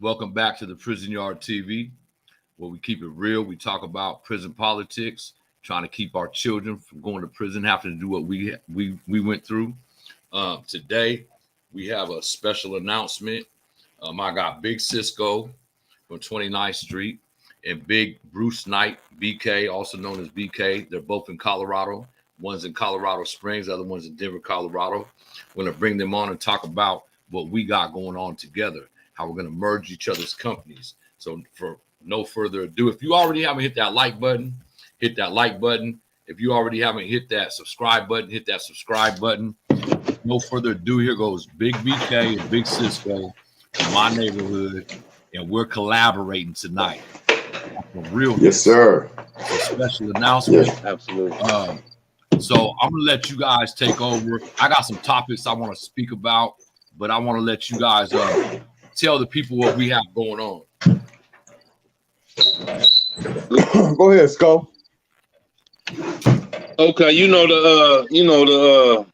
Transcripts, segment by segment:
Welcome back to the Prison Yard TV, where we keep it real. We talk about prison politics, trying to keep our children from going to prison, having to do what we went through. Today, we have a special announcement. I got Big Cisco from 29th Street and Big Bruce Knight, BK, also known as BK. They're both in Colorado. One's in Colorado Springs, the other one's in Denver, Colorado. We're going to bring them on and talk about what we got going on together, how we're going to merge each other's companies. So for no further ado, if you already haven't hit that like button, hit that like button. If you already haven't hit that subscribe button, hit that subscribe button. No further ado, here goes Big BK and Big Cisco in my neighborhood, and we're collaborating tonight. For real. Yes, sir. It's a special announcement. Yes, absolutely. So I'm gonna let you guys take over. I got some topics I want to speak about, but I want to let you guys tell the people what we have going on. Go ahead, Sco. Okay, the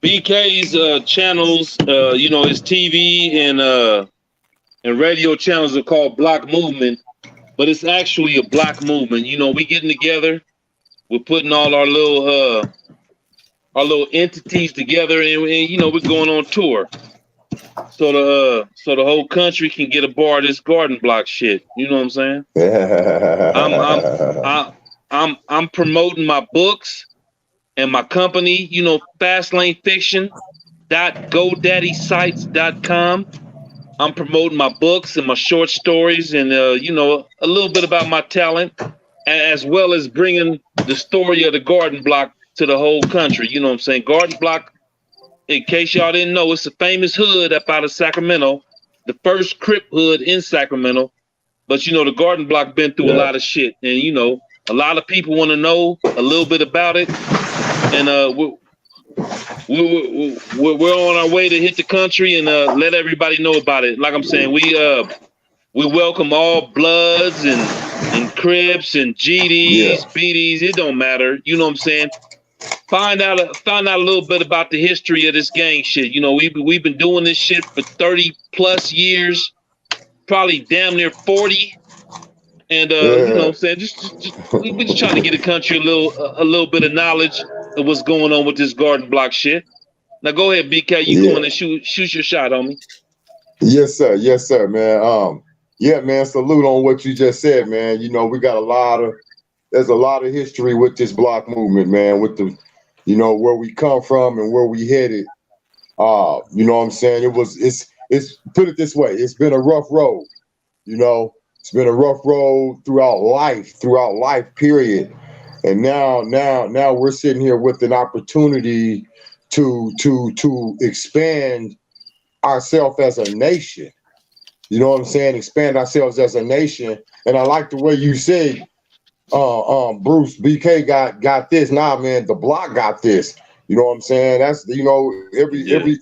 BK's channels, his TV and radio channels are called Block Movement, but it's actually a block movement. We getting together, we're putting all our little entities together, and we're going on tour. So the whole country can get a bar of this garden block shit. You know what I'm saying? I'm promoting my books and my company, fastlanefiction.godaddysites.com. I'm promoting my books and my short stories and a little bit about my talent, as well as bringing the story of the garden block to the whole country. You know what I'm saying? Garden block, in case y'all didn't know, it's a famous hood up out of Sacramento, the first Crip hood in Sacramento. But the garden block been through a lot of shit, and a lot of people want to know a little bit about it, and we're on our way to hit the country and let everybody know about it. Like I'm saying, we welcome all Bloods and Crips and GDs, BDs. It don't matter. You know what I'm saying? Find out a little bit about the history of this gang shit. We've been doing this shit for 30 plus years, probably damn near 40. And you know what I'm saying? We just trying to get the country a little bit of knowledge of what's going on with this garden block shit. Now go ahead, BK. You going to shoot your shot, homie. Yes, sir. Yes, sir, man. Yeah, man. Salute on what you just said, man. We got there's a lot of history with this block movement, man. With the, where we come from and where we headed. You know what I'm saying? It's put it this way. It's been a rough road. It's been a rough road throughout life, period. And now we're sitting here with an opportunity to expand ourselves as a nation. You know what I'm saying? Expand ourselves as a nation. And I like the way you say, Bruce, BK got this. Nah, man, the block got this. You know what I'm saying? That's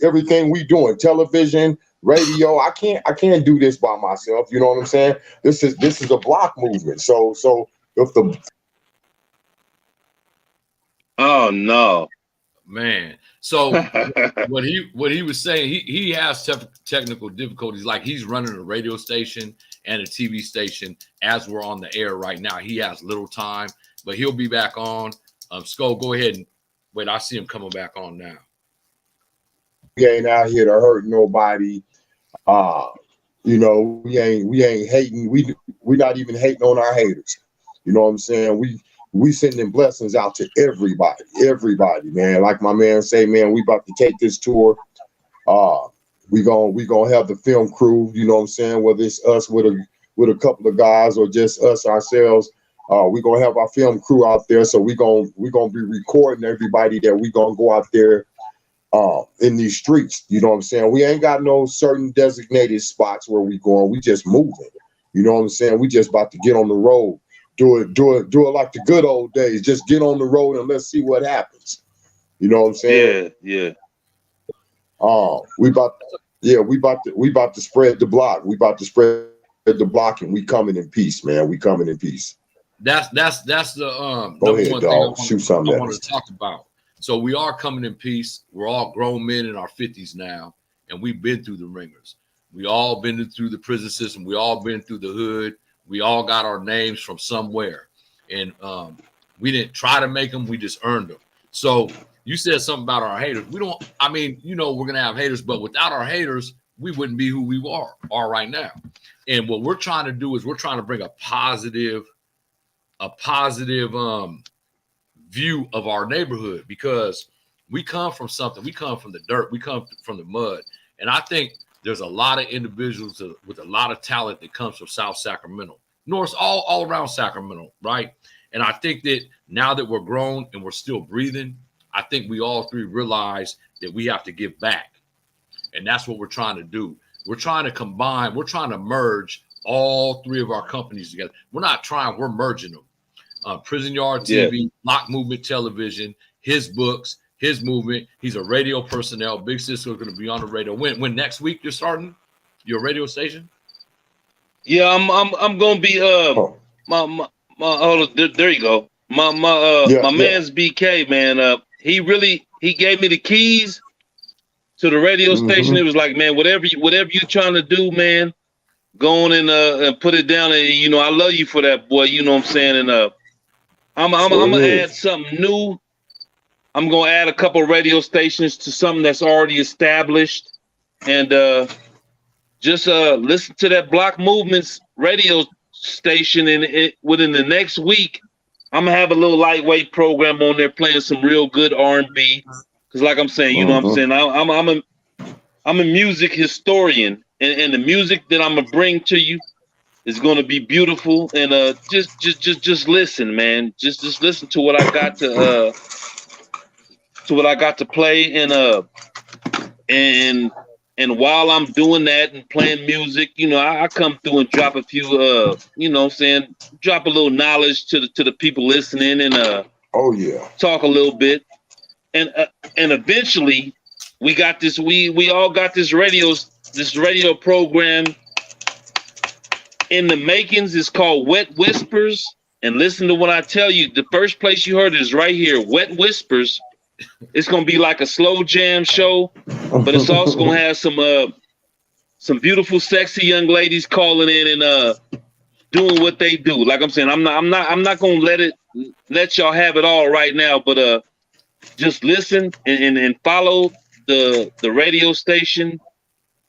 everything we doing, television, radio. I can't do this by myself. You know what I'm saying? This is a block movement. So if the oh no, man. So what he was saying, he has technical difficulties. Like he's running a radio station and a TV station as we're on the air right now. He has little time, but he'll be back on. Skull, go ahead and wait. I see him coming back on now. We ain't out here to hurt nobody. We ain't hating. We not even hating on our haters. You know what I'm saying? We sending blessings out to everybody, man. Like my man say, man, we about to take this tour. We gonna have the film crew. You know what I'm saying? Whether it's us with a couple of guys or just us ourselves, we gonna have our film crew out there. So we gonna be recording everybody that we gonna go out there in these streets. You know what I'm saying? We ain't got no certain designated spots where we going. We just moving. You know what I'm saying? We just about to get on the road. Do it like the good old days. Just get on the road and let's see what happens. You know what I'm saying? Yeah. We about to spread the block. We about to spread the block, and we coming in peace, man. We coming in peace. That's the Go ahead, one dog. thing Shoot something I want to talk about. So we are coming in peace. We're all grown men in our 50s now, and we've been through the ringers. We all been through the prison system. We all been through the hood. We all got our names from somewhere. And we didn't try to make them. We just earned them. So you said something about our haters. We don't, I mean, you know, we're going to have haters, but without our haters, we wouldn't be who we are right now. And what we're trying to do is we're trying to bring a positive view of our neighborhood, because we come from something. We come from the dirt. We come from the mud. And I think there's a lot of individuals with a lot of talent that comes from South Sacramento, North, all around Sacramento, right? And I think that now that we're grown and we're still breathing, I think we all three realize that we have to give back. And that's what we're trying to do. We're trying to combine, we're trying to merge all three of our companies together. We're not trying, we're merging them. Prison Yard TV, Block Movement Television, his books, his movement. He's a radio personnel. Big Cisco is going to be on the radio. When next week you're starting your radio station? Yeah, I'm gonna be my hold on, there you go. My man's BK, man. He gave me the keys to the radio station. It was like, man, whatever you're trying to do, man, go on and put it down. And you know, I love you for that, boy. You know what I'm saying? And I'm gonna add something new. I'm gonna add a couple of radio stations to something that's already established, and just listen to that Block Movements radio station. And within the next week, I'm gonna have a little lightweight program on there playing some real good R&B. Because, like I'm saying, you know what I'm saying, I'm a music historian, and the music that I'm gonna bring to you is gonna be beautiful. And just listen, man. Just listen to what I got to play. And while I'm doing that and playing music, you know, I come through and drop a few, you know what I'm saying, drop a little knowledge to the people listening, and talk a little bit. And eventually we got this, we all got this radio program in the makings. It's called Wet Whispers. And listen to what I tell you. The first place you heard it is right here, Wet Whispers. It's gonna be like a slow jam show, but it's also gonna have some beautiful, sexy young ladies calling in and doing what they do. Like I'm saying, I'm not gonna let y'all have it all right now, but just listen and follow the radio station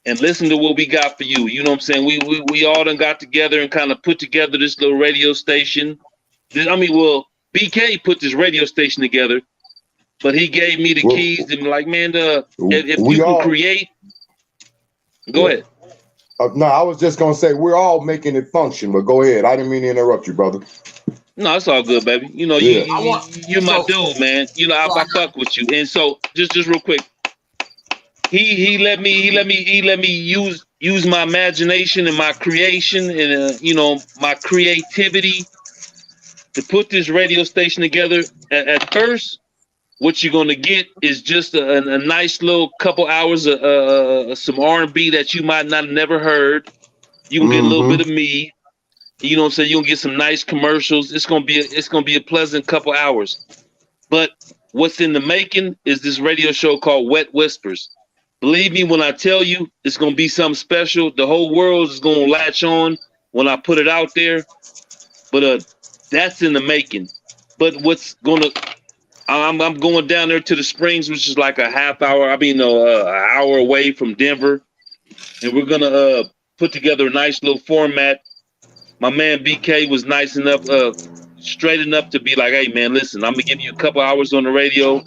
and listen to what we got for you. You know what I'm saying? We all done got together and kind of put together this little radio station. BK put this radio station together, but he gave me the keys and like, man, if you can create, go ahead. No, I was just gonna say we're all making it function, but go ahead. I didn't mean to interrupt you, brother. No, it's all good, baby. You know, you're my dude, man. You know, I fuck with you. And so just real quick, he let me use my imagination and my creation and you know, my creativity to put this radio station together. At first, what you're gonna get is just a nice little couple hours of some R&B that you might not have never heard. You can get a little bit of me. You know what I'm saying? You'll get some nice commercials. It's gonna be a pleasant couple hours. But what's in the making is this radio show called Wet Whispers. Believe me when I tell you, it's gonna be something special. The whole world is gonna latch on when I put it out there. But that's in the making. But I'm going down there to the Springs, which is like a half hour. an hour away from Denver, and we're gonna put together a nice little format. My man BK was nice enough, straight enough to be like, hey man, listen, I'm gonna give you a couple hours on the radio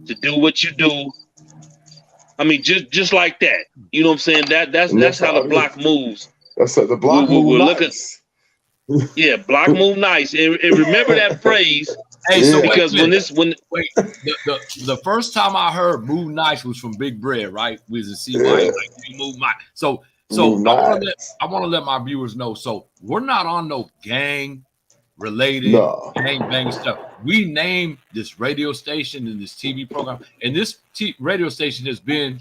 to do what you do. I mean, just like that. You know what I'm saying? That's how the block moves. That's the block move nice. Yeah, block move nice. And remember that phrase. Hey, so because the first time I heard "Move Nice" was from Big Bread, right? We was in CY, Move Nice. So I want to let my viewers know. So we're not on no gang related, gang bang stuff. We named this radio station and this TV program, and this radio station has been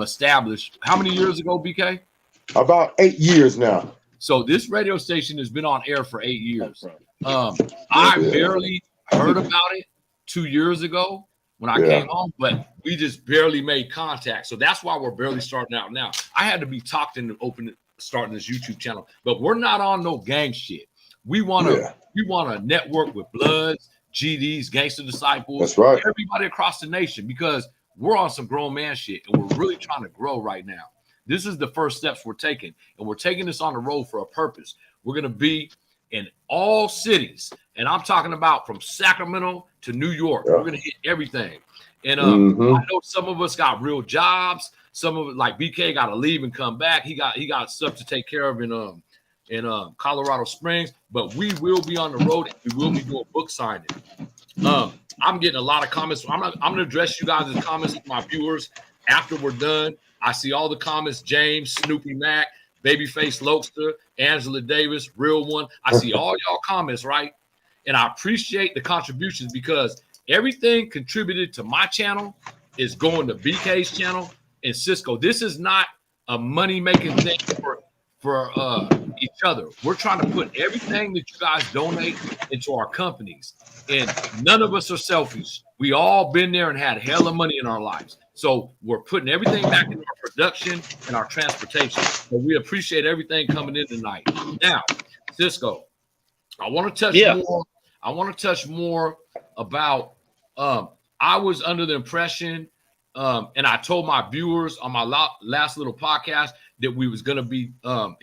established. How many years ago, BK? About 8 years now. So this radio station has been on air for 8 years. I barely heard about it 2 years ago when I came home, but we just barely made contact. So that's why we're barely starting out now. I had to be talked into starting this YouTube channel, but we're not on no gang shit. We want to network with Bloods, GDs, Gangster Disciples, that's right, everybody across the nation, because we're on some grown man shit and we're really trying to grow right now. This is the first steps we're taking, and we're taking this on the road for a purpose. We're going to be in all cities, and I'm talking about from Sacramento to New York. We're going to hit everything. And I know some of us got real jobs. Some of it, like BK, got to leave and come back. He got stuff to take care of in Colorado Springs, but we will be on the road. And we will be doing book signing. I'm getting a lot of comments. I'm going to address you guys' comments, my viewers, after we're done. I see all the comments: James, Snoopy Mac, Babyface Lokester, Angela Davis, Real One. I see all y'all comments, right? And I appreciate the contributions, because everything contributed to my channel is going to BK's channel and Cisco. This is not a money-making thing for each other. We're trying to put everything that you guys donate into our companies, and none of us are selfish. We all been there and had hella money in our lives. So we're putting everything back into our production and our transportation. So we appreciate everything coming in tonight. Now, Cisco, I want to touch more. I want to touch more about. I was under the impression, and I told my viewers on my last little podcast that we was going to be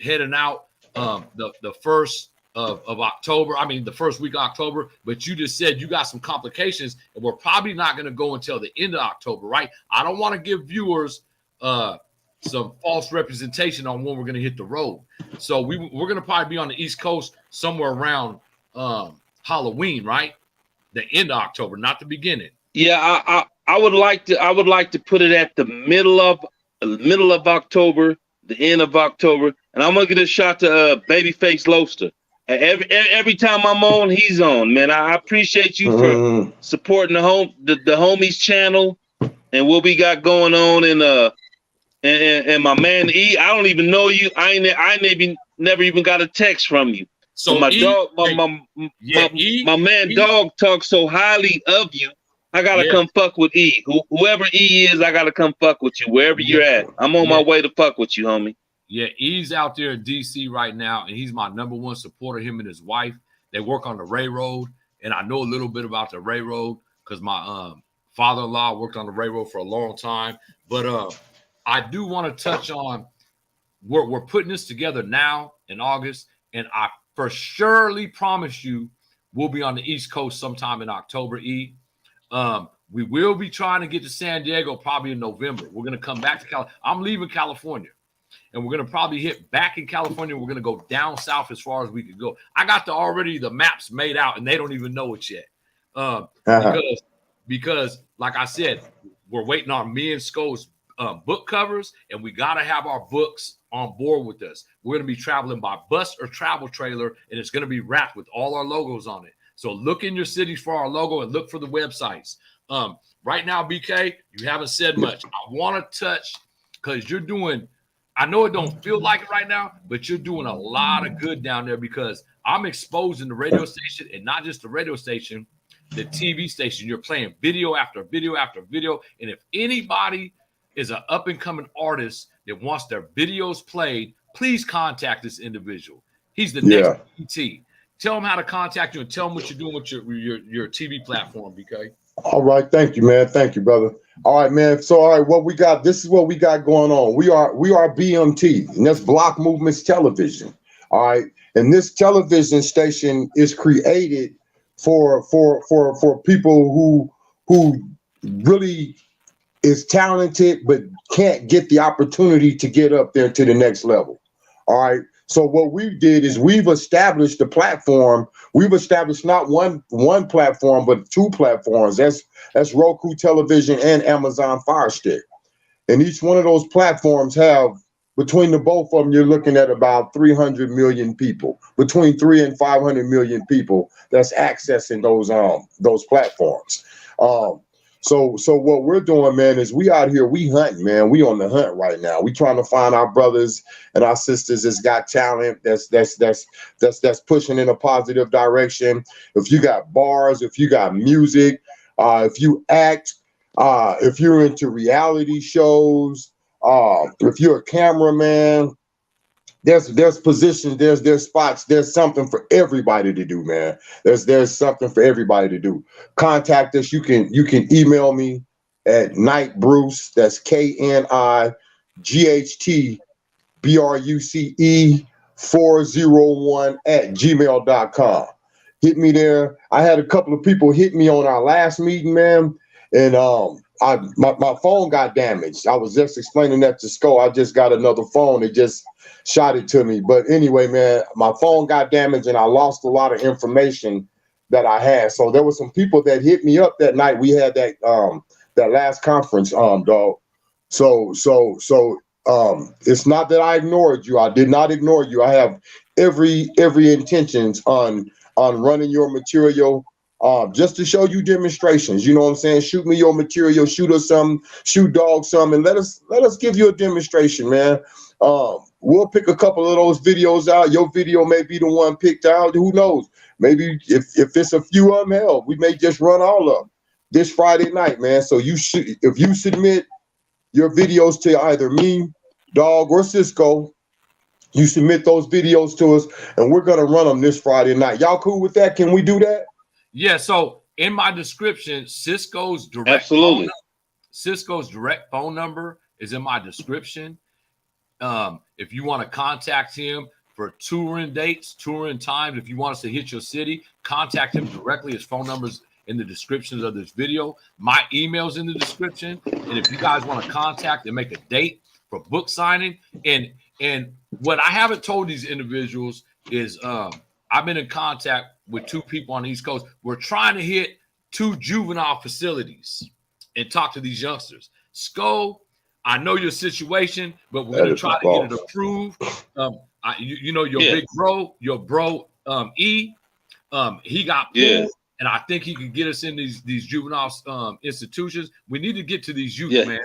heading out the first of October. I mean, the first week of October. But you just said you got some complications, and we're probably not going to go until the end of October, right? I don't want to give viewers some false representation on when we're going to hit the road. So we're going to probably be on the East Coast somewhere around Halloween, right? The end of October, not the beginning. Yeah, I would like to put it at the middle of October, the end of October, and I'm gonna get a shot to Babyface Lokester. Every time I'm on, he's on. Man, I appreciate you for supporting the homies channel and what we got going on. And my man E, I don't even know you. I never even got a text from you. So my dog, my man Dog talks so highly of you. I gotta come fuck with E. Whoever E is, I gotta come fuck with you wherever you're at. I'm on my way to fuck with you, homie. Yeah, E's out there in DC right now, and he's my #1 supporter. Him and his wife, they work on the railroad, and I know a little bit about the railroad because my father-in-law worked on the railroad for a long time. But I do want to touch on we're putting this together now in August, and I for surely promise you we'll be on the East Coast sometime in October. E. We will be trying to get to San Diego probably in November. We're going to come back to California. I'm leaving California, and we're going to probably hit back in California. We're going to go down south as far as we could go. I got already the maps made out, and they don't even know it yet. Because like I said, we're waiting on me and Sco's book covers, and we got to have our books on board with us. We're going to be traveling by bus or travel trailer, and it's going to be wrapped with all our logos on it. So look in your cities for our logo and look for the websites. Right now, BK, you haven't said much. I want to touch because you're doing, I know it don't feel like it right now, but you're doing a lot of good down there because I'm exposing the radio station, and not just the radio station, the TV station. You're playing video after video after video. And if anybody is an up-and-coming artist that wants their videos played, please contact this individual. He's the next BMT. Tell them how to contact you and tell them what you're doing with your TV platform, BK. All right. Thank you, man. Thank you, brother. All right, man. So, all right, what we got, this is what we got going on. We are BMT, and that's Block Movements Television. All right. And this television station is created for people who really is talented, but can't get the opportunity to get up there to the next level. All right. So what we did is we've established the platform. We've established not one platform, but 2 platforms. That's Roku television and Amazon Fire Stick. And each one of those platforms have, between the both of them, you're looking at about 300 million people, between 300 and 500 million people that's accessing those platforms. So what we're doing, man, is we out here, we hunting, man. We on the hunt right now. We trying to find our brothers and our sisters that's got talent, that's pushing in a positive direction. If you got bars, if you got music, if you act, If you're into reality shows, if you're a cameraman, there's positions, there's spots, there's something for everybody to do, man. There's something for everybody to do. Contact us. You can email me at Knight Bruce. That's KNIGHT BRUCE 401 at gmail.com. Hit me there. I had a couple of people hit me on our last meeting, man, and my phone got damaged. I was just explaining that to Cisco. I just got another phone. It just shot it to me. But anyway, man, my phone got damaged and I lost a lot of information that I had. So there were some people that hit me up that night. We had that last conference, dog. So it's not that I ignored you. I did not ignore you. I have every intentions on running your material, just to show you demonstrations. You know what I'm saying? Shoot me your material, shoot us some, shoot dog some, and let us give you a demonstration, man. We'll pick a couple of those videos out. Your video may be the one picked out. Who knows? Maybe if it's a few of them, hell, we may just run all of them this Friday night, man. So if you submit your videos to either me, Dog, or Cisco, you submit those videos to us, and we're gonna run them this Friday night. Y'all cool with that? Can we do that? Yeah. So in my description, Cisco's direct phone number is in my description. If you want to contact him for touring dates, touring times, if you want us to hit your city, contact him directly. His phone number's in the descriptions of this video. My email's in the description. And if you guys want to contact and make a date for book signing, and what I haven't told these individuals is I've been in contact with 2 people on the East Coast. We're trying to hit 2 juvenile facilities and talk to these youngsters. Sco, I know your situation, but we're going to try to get it approved. You know your big bro, E. He got pulled, and I think he could get us in these juvenile institutions. We need to get to these youth, man,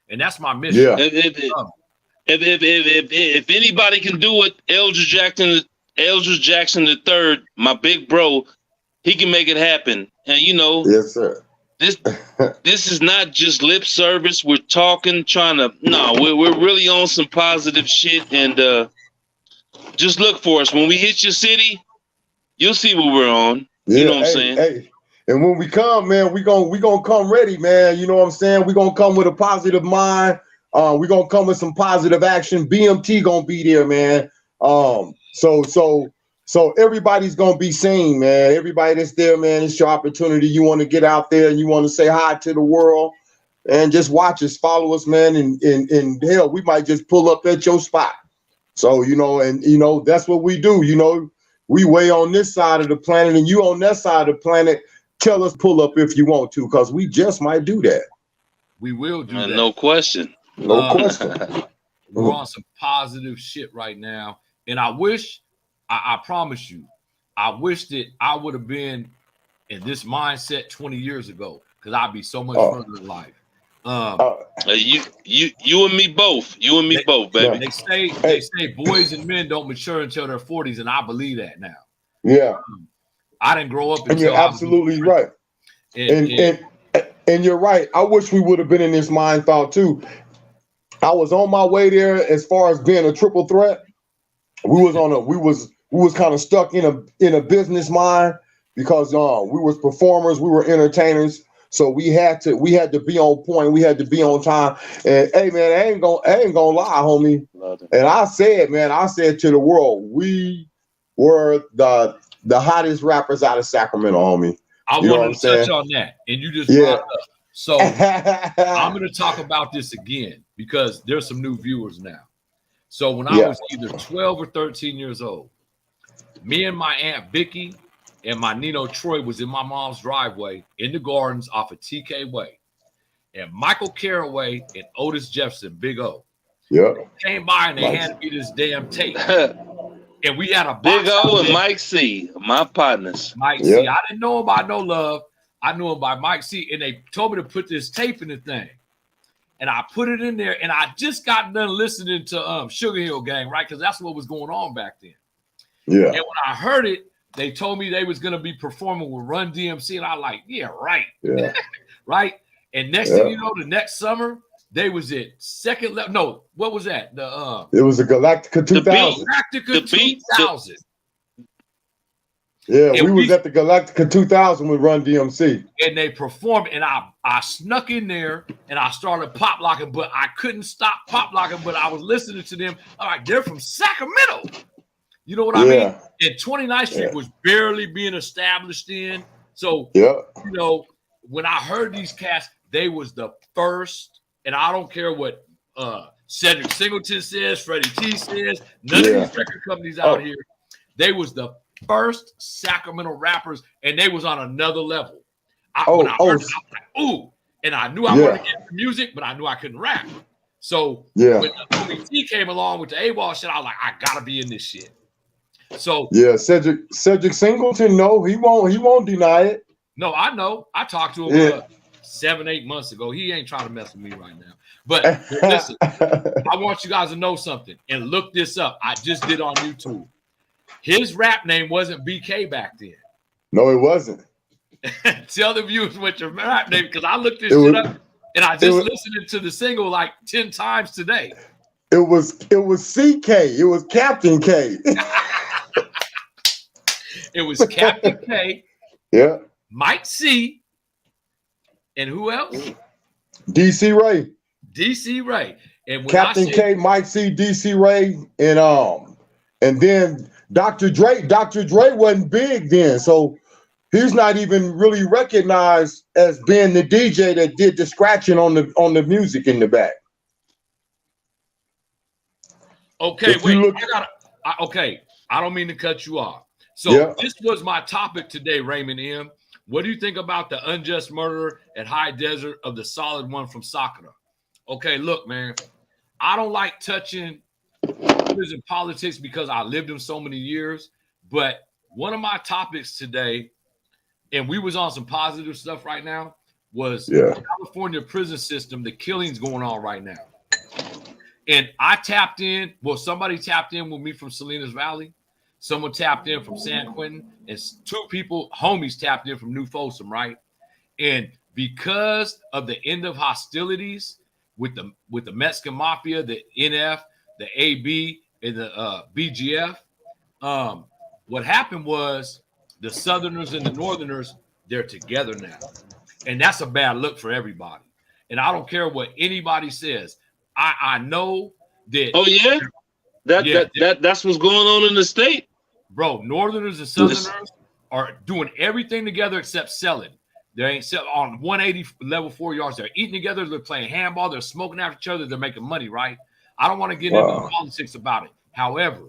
and that's my mission. Yeah. If anybody can do it, Eldridge Jackson III, my big bro, he can make it happen. And you know, yes, sir. This is not just lip service. We're talking, we're really on some positive shit. And just look for us. When we hit your city, you'll see what we're on. Yeah, you know what I'm saying? Hey. And when we come, man, we gonna come ready, man. You know what I'm saying? We're gonna come with a positive mind. We're gonna come with some positive action. BMT gonna be there, man. So everybody's gonna be seen, man. Everybody that's there, man, it's your opportunity. You want to get out there and you want to say hi to the world, and just watch us, follow us, man. And hell, we might just pull up at your spot. So that's what we do. You know, we way on this side of the planet, and you on that side of the planet. Tell us, pull up if you want to, because we just might do that. We will do that. No question. No question. We're on some positive shit right now. And I wish, I promise you, I wish that I would have been in this mindset 20 years ago, because I'd be so much further in life. You and me both. You and me both, baby. They say boys and men don't mature until their 40s, and I believe that now. Yeah. I didn't grow up until and you're absolutely right. And you're right. I wish we would have been in this mind thought too. I was on my way there as far as being a triple threat. We was kind of stuck in a business mind, because we was performers, we were entertainers. So we had to be on point. We had to be on time. And hey, man, I ain't gonna lie, homie. And I said to the world, we were the hottest rappers out of Sacramento, homie. I wanted to touch on that, and you just brought it up. So I'm going to talk about this again, because there's some new viewers now. So when I was either 12 or 13 years old, me and my Aunt Vicky and my Nino Troy was in my mom's driveway in the gardens off of TK Way. And Michael Carraway and Otis Jefferson, Big O, came by and they handed me this damn tape. And we had a box. Big O and Mike C, my partners. Mike C. I didn't know him by no love. I knew him by Mike C. And they told me to put this tape in the thing. And I put it in there. And I just got done listening to Sugar Hill Gang, right? Because that's what was going on back then. Yeah. And when I heard it, they told me they was going to be performing with Run DMC. And I like, yeah, right. Yeah. Right. And next thing you know, the next summer, they was at second level. No, what was that? It was a Galactica 2000. Galactica 2000. Yeah, and we was at the Galactica 2000 with Run DMC. And they performed, and I snuck in there and I started pop locking, but I couldn't stop pop locking, but I was listening to them. I'm like, they're from Sacramento. You know what I mean? And 29th Street was barely being established in. So, you know, when I heard these cats, they was the first, and I don't care what Cedric Singleton says, Freddie T says, none of these record companies out here, they was the first Sacramento rappers, and they was on another level. When I heard it, I was like, ooh, and I knew I wanted to get into music, but I knew I couldn't rap. So when the BMT came along with the AWOL shit, I was like, I gotta be in this shit. So Cedric Singleton, no, he won't deny it. No, I know. I talked to him 7-8 months ago. He ain't trying to mess with me right now. But listen, I want you guys to know something and look this up. I just did on YouTube. His rap name wasn't BK back then. No, it wasn't. Tell the viewers what your rap name, because I looked this shit up and I just listened to the single like 10 times today. It was CK. It was Captain K. It was Captain K. Yeah. Mike C. And who else? DC Ray. DC Ray. And when Captain K, Mike C, DC Ray, and then Dr. Dre. Dr. Dre wasn't big then, so he's not even really recognized as being the DJ that did the scratching on the music in the back. Okay, wait. I don't mean to cut you off. So this was my topic today, Raymond M. What do you think about the unjust murder at High Desert of the solid one from Sakura? Okay, look, man, I don't like touching prison politics because I lived them so many years. But one of my topics today, and we was on some positive stuff right now, was the California prison system, the killings going on right now. And I tapped in. Well, somebody tapped in with me from Salinas Valley. Someone tapped in from San Quentin, and 2 people, homies, tapped in from New Folsom, right? And because of the end of hostilities with the Mexican Mafia, the NF, the AB, and the BGF, what happened was the Southerners and the Northerners, they're together now. And that's a bad look for everybody. And I don't care what anybody says. I know that. Oh, yeah? That's what's going on in the state. Bro, Northerners and Southerners are doing everything together except selling. They ain't selling on 180 level 4 yards. They're eating together. They're playing handball. They're smoking after each other. They're making money, right? I don't want to get into the politics about it. However,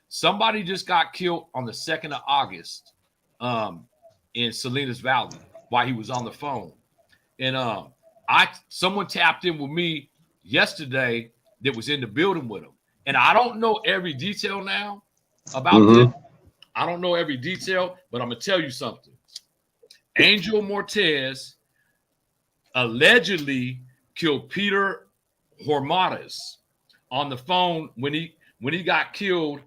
somebody just got killed on the 2nd of August in Salinas Valley while he was on the phone. And someone tapped in with me yesterday that was in the building with him. And I don't know every detail now about this. I don't know every detail, but I'm going to tell you something. Angel Mortez allegedly killed Peter Hormadas on the phone when he got killed.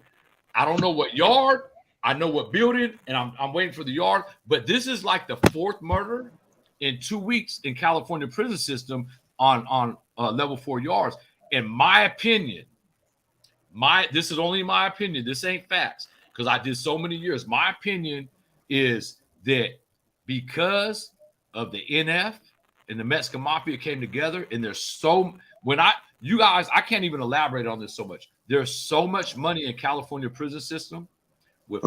I don't know what yard. I know what building, and I'm waiting for the yard. But this is like the 4th murder in 2 weeks in California prison system on level 4 yards. In my opinion, this is only my opinion. This ain't facts because I did so many years. My opinion is that because of the NF and the Mexican Mafia came together, and there's I can't even elaborate on this so much. There's so much money in California prison system with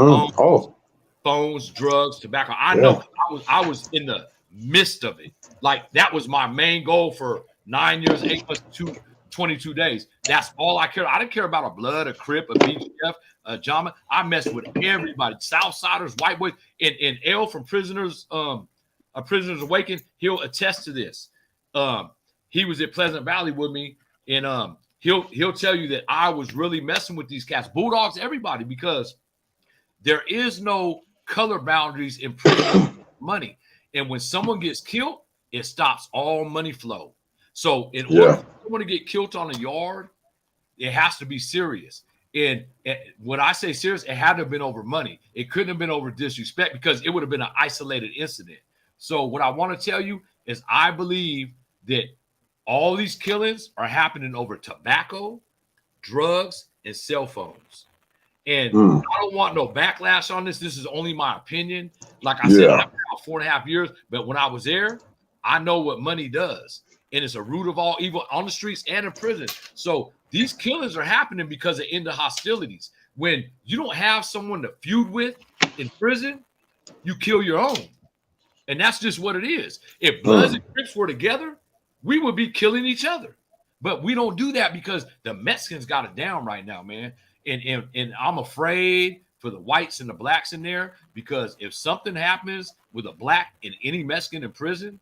phones, drugs, tobacco. I know I was in the midst of it. Like that was my main goal for 9 years, 8 months, 22 days. That's all I care. I didn't care about a Blood, a Crip, a BGF, a Jama. I messed with everybody. Southsiders, white boys, and L from Prisoners, Prisoners Awakened. He'll attest to this. He was at Pleasant Valley with me, and he'll tell you that I was really messing with these cats, Bulldogs, everybody, because there is no color boundaries in prison money. And when someone gets killed, it stops all money flow. So in order for someone to get killed on a yard, it has to be serious. And when I say serious, it had to have been over money. It couldn't have been over disrespect because it would have been an isolated incident. So what I want to tell you, is I believe that all these killings are happening over tobacco, drugs, and cell phones. And I don't want no backlash on this. This is only my opinion. Like I said, I've been out 4.5 years, but when I was there, I know what money does. And it's a root of all evil on the streets and in prison. So these killings are happening because of end of hostilities. When you don't have someone to feud with in prison, you kill your own. And that's just what it is. If Bloods and Crips were together, we would be killing each other. But we don't do that because the Mexicans got it down right now, man. And I'm afraid for the whites and the blacks in there, because if something happens with a black and any Mexican in prison,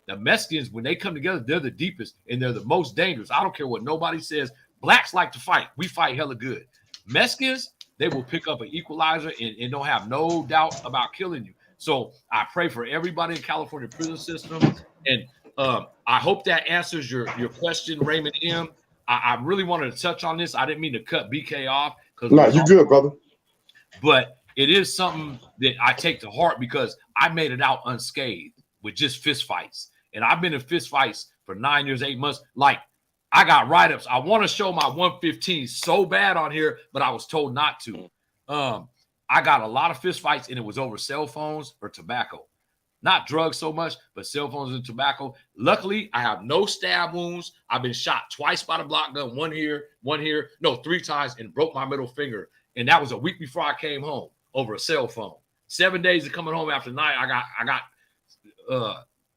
the Mexicans, when they come together, they're the deepest and they're the most dangerous. I don't care what nobody says. Blacks like to fight. We fight hella good. Mexicans, they will pick up an equalizer and don't have no doubt about killing you. So I pray for everybody in California prison system. And I hope that answers your question, Raymond M. I really wanted to touch on this. I didn't mean to cut BK off. No, you good, brother. But it is something that I take to heart because I made it out unscathed with just fist fights. And I've been in fist fights for 9 years, 8 months. Like, I got write-ups. I want to show my 115 so bad on here, but I was told not to. I got a lot of fist fights, and it was over cell phones or tobacco. Not drugs so much, but cell phones and tobacco. Luckily, I have no stab wounds. I've been shot twice by the block gun, one here, no, 3 times, and broke my middle finger. And that was a week before I came home over a cell phone. 7 days of coming home after 9, I got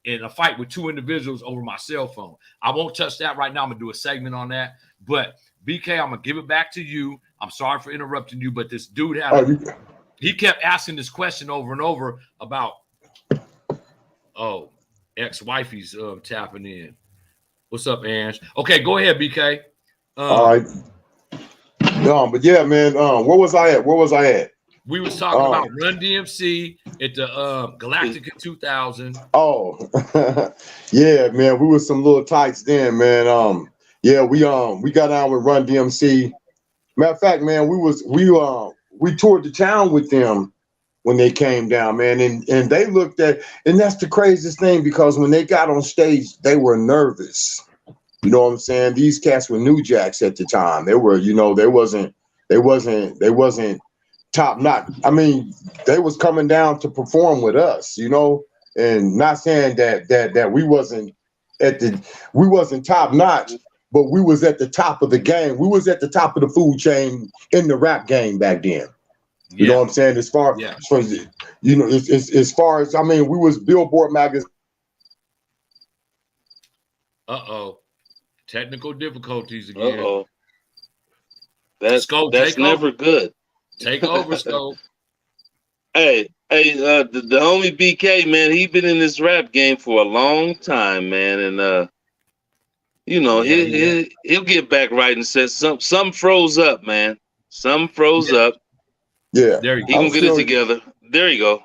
in a fight with 2 individuals over my cell phone. I won't touch that right now. I'm going to do a segment on that. But, BK, I'm going to give it back to you. I'm sorry for interrupting you, but this dude he kept asking this question over and over about, ex-wifey's tapping in. What's up, Ange? Okay, go ahead, BK. All right. No, but yeah, man. Where was I at? We was talking about Run DMC at the Galactica 2000. Oh, yeah, man. We were some little tights then, man. Yeah, we got down with Run DMC. Matter of fact, man, we toured the town with them when they came down, man, and they looked at, and that's the craziest thing, because when they got on stage, they were nervous. You know what I'm saying? These cats were New Jacks at the time. They were, they wasn't top notch. I mean, they was coming down to perform with us, and not saying that we wasn't top notch, but we was at the top of the game. We was at the top of the food chain in the rap game back then. You know what I'm saying? As far as, I mean, we was Billboard magazine. Technical difficulties again. That's never good. Take over, Scope. Hey, the homie BK, man, he been in this rap game for a long time, man, and he'll get back right and say some froze up, man. Some froze up. Yeah, there you go. He gonna get it together. There you go.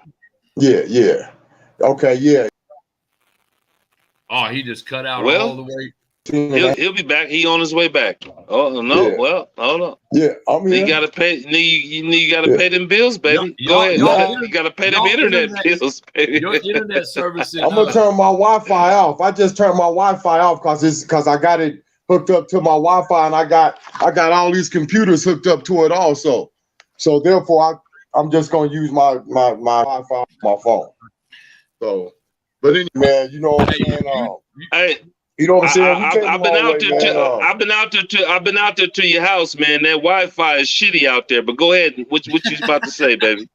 Yeah. Okay, yeah. Oh, he just cut out all the way. He'll be back. He on his way back. Oh no! Yeah. Well, hold on. Yeah, I mean, you gotta pay. You gotta pay them bills, baby. Go ahead. You gotta pay them internet bills, baby. Your internet services. I'm gonna turn my Wi-Fi off. I just turned my Wi-Fi off because I got it hooked up to my Wi-Fi, and I got all these computers hooked up to it also. So therefore, I'm just gonna use my Wi-Fi on my phone. So, but anyway, man, you know what I'm saying? Hey. You know what I'm saying? I've been out there to your house, man. That Wi-Fi is shitty out there. But go ahead. What you about to say, baby?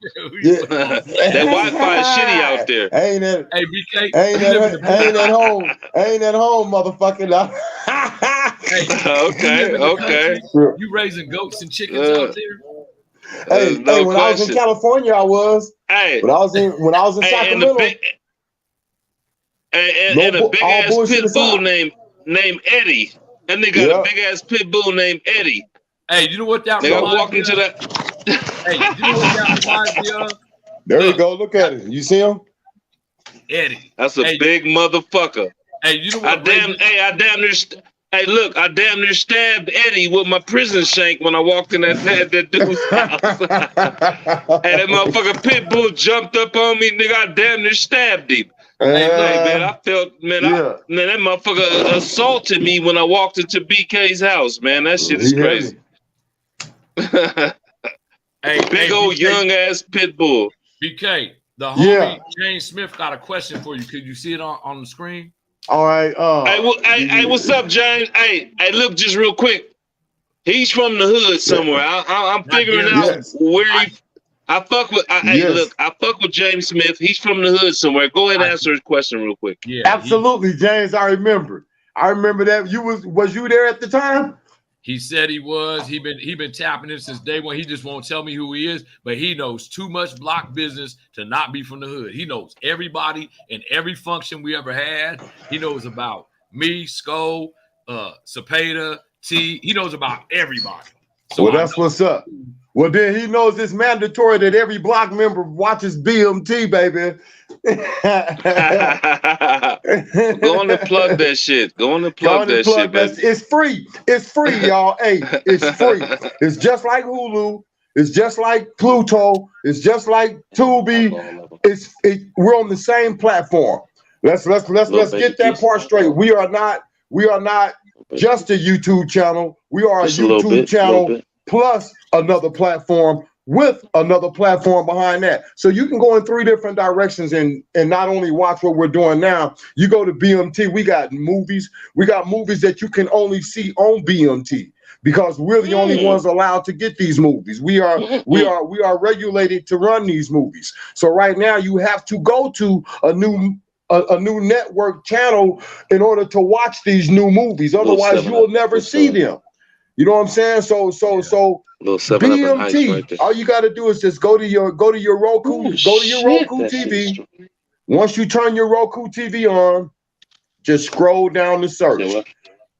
Yeah. That Wi-Fi is shitty out there. Ain't it? Hey, BK. Ain't at home. Ain't at home, motherfucker. Okay. You raising goats and chickens out there? Hey, when I was in California, I was. Hey, when I was in Sacramento. And a big ass pit bull named Eddie. That nigga got a big ass pit bull named Eddie. Hey, you know what that reminds me of? Walk into that. Hey, you know what that reminds me of? There you go. Look at it. You see him? Eddie. That's a big motherfucker. Hey, you know what? I damn near stabbed Eddie with my prison shank when I walked in that dude's house. And that motherfucker pit bull jumped up on me, nigga. I damn near stabbed him. Hey, look, man, I felt, man, yeah. man, that motherfucker assaulted me when I walked into BK's house, man. That shit is crazy. Big old BK, young ass pit bull. BK, the homie James Smith got a question for you. Could you see it on the screen? All right. Hey, what's up, James? Hey, look, just real quick. He's from the hood somewhere. I'm figuring out where he. I fuck with. Hey, look, I fuck with James Smith. He's from the hood somewhere. Go ahead and answer his question real quick. Yeah, absolutely, James. I remember that. Was you there at the time? He said he was. He been tapping in since day one. He just won't tell me who he is, but he knows too much block business to not be from the hood. He knows everybody in every function we ever had. He knows about me, Sko, Cepeda, T. He knows about everybody. So well, that's what's up. Well, then he knows it's mandatory that every block member watches BMT, baby. Go on and plug that shit. Go on and plug that shit, baby. It's free. It's free, y'all. Hey, it's free. It's just like Hulu. It's just like Pluto. It's just like Tubi. We're on the same platform. Let's get that part straight. We are not just a YouTube channel. We are a YouTube channel plus another platform with another platform behind that. So you can go in 3 different directions and not only watch what we're doing now. You go to BMT, we got movies. We got movies that you can only see on BMT because we're the only ones allowed to get these movies. We are regulated to run these movies. So right now you have to go to a new network channel in order to watch these new movies. Otherwise, you will never see them. You know what I'm saying? So BMT. Right, all you got to do is just go to your Roku, Roku TV. Once you turn your Roku TV on, just scroll down the search.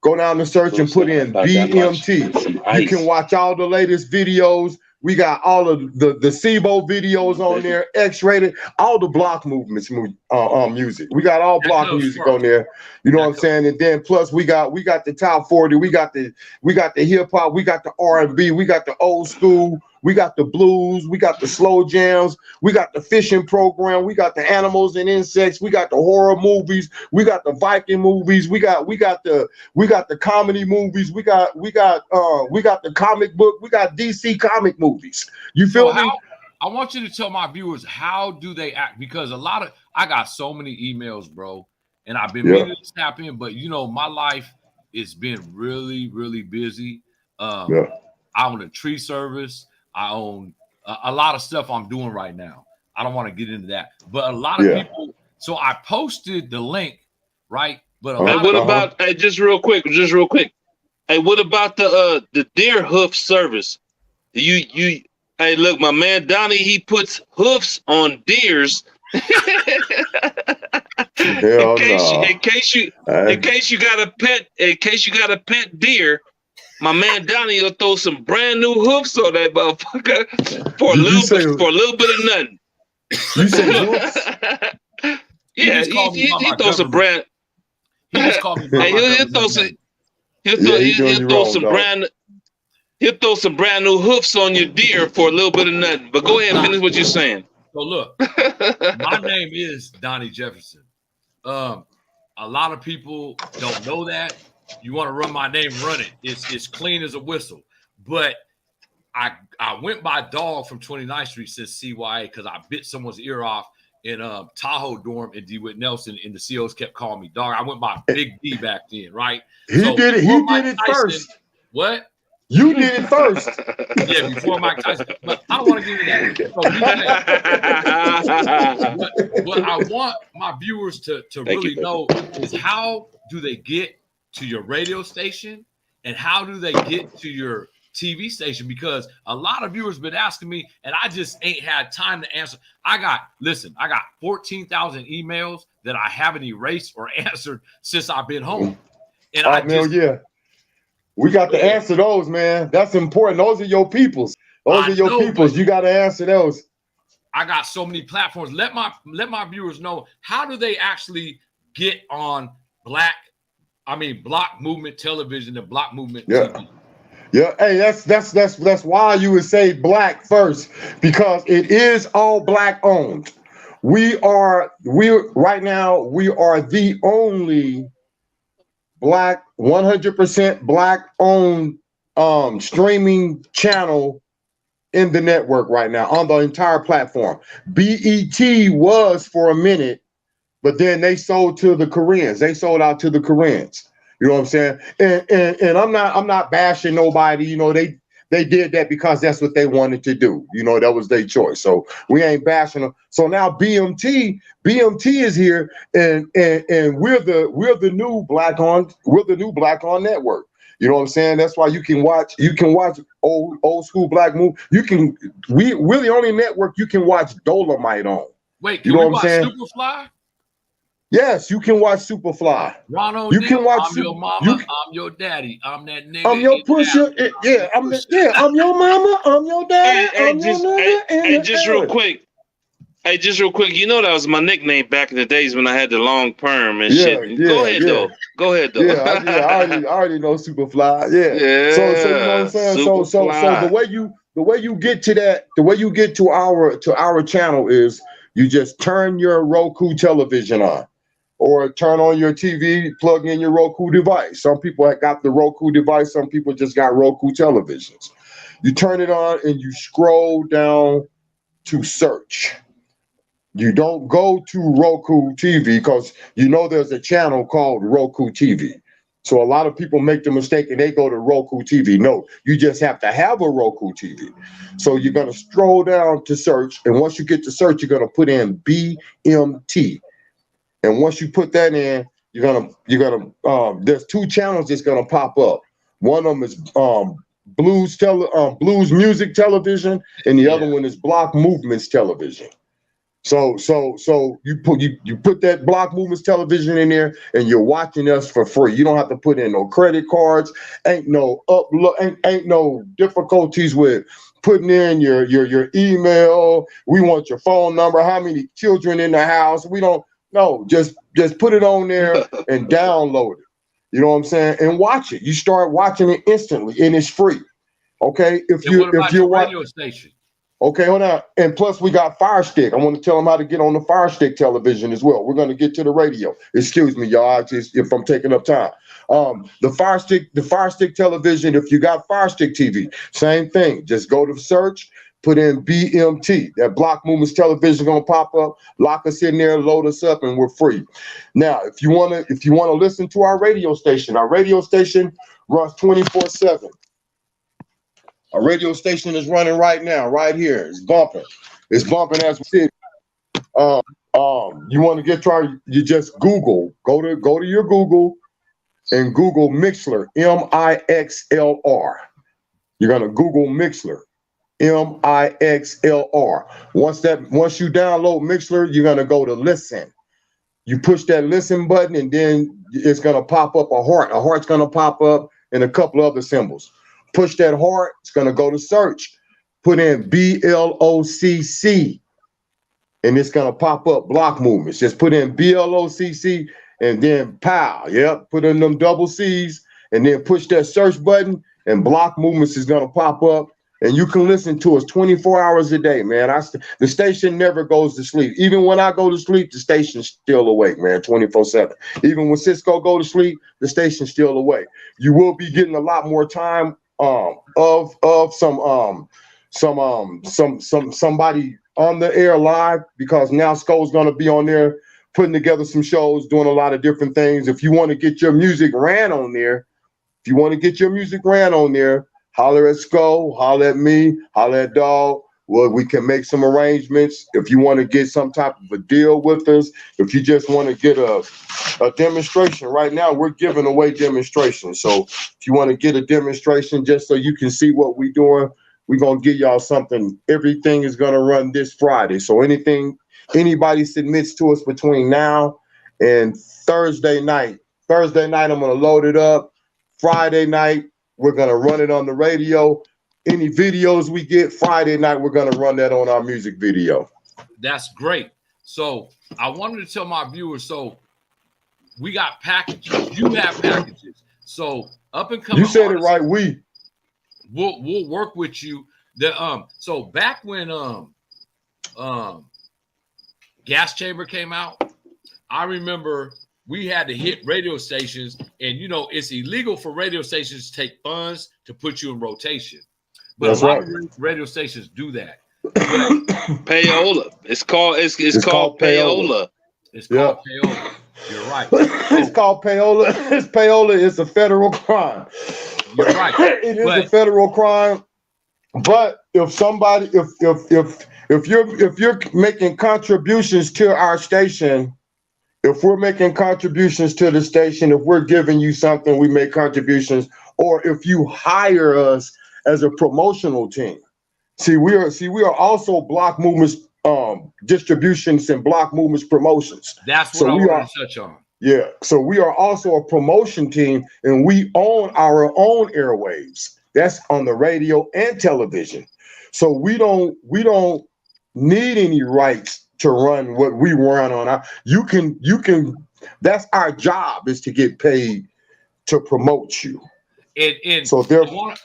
Go down the search and put in BMT. You can watch all the latest videos. We got all of the SIBO videos on there, X-rated, all the block movements music. We got all block music on there. You know what I'm saying? And then plus we got the top 40, we got the hip hop, we got the R&B, we got the old school, we got the blues, we got the slow jams, we got the fishing program, we got the animals and insects, we got the horror movies, we got the Viking movies, we got the comedy movies, we got the comic book, we got DC comic movies. You feel me? I want you to tell my viewers, how do they act? Because I got so many emails, bro, and I've been meaning to tap in, but you know, my life has been really, really busy. I own a tree service. I own a lot of stuff I'm doing right now. I don't want to get into that, but a lot of people. So I posted the link, right? But what about? Hey, just real quick. Hey, what about the deer hoof service? Hey, look, my man Donnie, he puts hoofs on deers. In case you got a pet deer. My man Donnie will throw some brand new hoofs on that motherfucker for a little bit of nothing. You say hoofs? Yeah, he throw some brand. He just called me. He'll throw some brand new hoofs on your deer for a little bit of nothing. But go ahead and finish what you're saying. So look, my name is Donnie Jefferson. A lot of people don't know that. You want to run my name, run it. It's clean as a whistle. But I went by dog from 29th Street since CYA because I bit someone's ear off in Tahoe dorm in DeWitt Nelson, and the COs kept calling me dog. I went by Big D back then, right? He did it first. What? You did it first. Yeah, before Mike Tyson. But I don't want to get into that. What I want my viewers to really know is, how do they get to your radio station and how do they get to your TV station? Because a lot of viewers been asking me and I just ain't had time to answer. I got 14,000 emails that I haven't erased or answered since I've been home. And we got to answer those, man. That's important. Those are your peoples. You got to answer those. I got so many platforms. Let my viewers know, how do they actually get on Block Movement Television and Block Movement TV? Yeah, hey, that's why you would say black first, because it is all black owned. we right now we are the only Black 100% Black owned streaming channel in the network right now on the entire platform. BET was for a minute, but then they sold to the Koreans. They sold out to the Koreans. You know what I'm saying? And I'm not bashing nobody. You know, they did that because that's what they wanted to do. You know, that was their choice. So we ain't bashing them. So now BMT is here, and we're the new Black on network. You know what I'm saying? That's why you can watch old school Black movie. We're the only network you can watch Dolomite on. Wait, you know what I'm saying? Superfly? Yes, you can watch Superfly. Ron You can watch. I'm your mama. I'm your daddy. I'm that nigga. I'm your pusher. Yeah, I'm your mama. I'm your daddy. Just real quick. Hey, just real quick. You know that was my nickname back in the days when I had the long perm and shit. Go ahead though. Yeah, I already know Superfly. Yeah. So you know what I'm saying. So the way you get to that, the way you get to our channel is you just turn your Roku television on. Or turn on your TV, plug in your Roku device. Some people have got the Roku device. Some people just got Roku televisions. You turn it on and you scroll down to search. You don't go to Roku TV because you know there's a channel called Roku TV. So a lot of people make the mistake and they go to Roku TV. No, you just have to have a Roku TV. So you're going to scroll down to search. And once you get to search, you're going to put in BMT. And once you put that in, you're gonna there's two channels that's gonna pop up. One of them is blues music television, and the other one is Block Movements television. So you put that Block Movements television in there, and you're watching us for free. You don't have to put in no credit cards. Ain't no ain't no difficulties with putting in your email. We want your phone number. How many children in the house? We don't. No, just put it on there and download it. You know what I'm saying? And watch it. You start watching it instantly, and it's free. Okay. If you're radio station. Okay, hold on. And plus, we got Fire Stick. I want to tell them how to get on the Fire Stick television as well. We're going to get to the radio. Excuse me, y'all, if I'm taking up time. The Fire Stick television. If you got Fire Stick TV, same thing. Just go to search. Put in BMT, that Block Movements television gonna pop up, lock us in there, load us up, and we're free. Now, if you wanna listen to our radio station runs 24/7. Our radio station is running right now, right here. It's bumping. It's bumping as we sit. You want to get to you just Google, go to your Google and Google Mixler, Mixlr. You're gonna Google Mixler. Mixlr. Once you download Mixler, you're gonna go to listen. You push that listen button, and then it's gonna pop up a heart. A heart's gonna pop up and a couple other symbols. Push that heart. It's gonna go to search. Put in BLOCC, and it's gonna pop up Block Movements. Just put in BLOCC, and then pow. Yep. Put in them double C's, and then push that search button, and Block Movements is gonna pop up. And you can listen to us 24 hours a day, man. The station never goes to sleep. Even when I go to sleep, the station's still awake, man, 24/7. Even when Cisco go to sleep, the station's still awake. You will be getting a lot more time of somebody on the air live, because now Sco's gonna be on there putting together some shows, doing a lot of different things. If you want to get your music ran on there, holler at Sko, holler at me, holler at Dog. Well, we can make some arrangements. If you want to get some type of a deal with us, if you just want to get a demonstration, right now we're giving away demonstrations. So if you want to get a demonstration just so you can see what we're doing, we're going to give y'all something. Everything is going to run this Friday. So anybody submits to us between now and Thursday night, I'm going to load it up. Friday night, we're going to run it on the radio. Any videos we get Friday night, we're going to run that on our music video. That's great. So I wanted to tell my viewers, so we got packages. You have packages. So up and coming. You said artists, it right. We'll work with you. So back when gas chamber came out, I remember we had to hit radio stations, and you know it's illegal for radio stations to take funds to put you in rotation. But That's a lot right. of radio stations do that. Payola. It's called payola. It's called payola. You're right. It's called payola. It's payola. It's a federal crime. You're right. It is a federal crime. But if somebody, if you're making contributions to our station, if we're making contributions to the station, if we're giving you something, we make contributions, or if you hire us as a promotional team. We are also Block Movements distributions and Block Movements promotions. That's what I want to touch on. Yeah. So we are also a promotion team, and we own our own airwaves. That's on the radio and television. So we don't need any rights to run what we run on. You can. That's our job, is to get paid to promote you. And so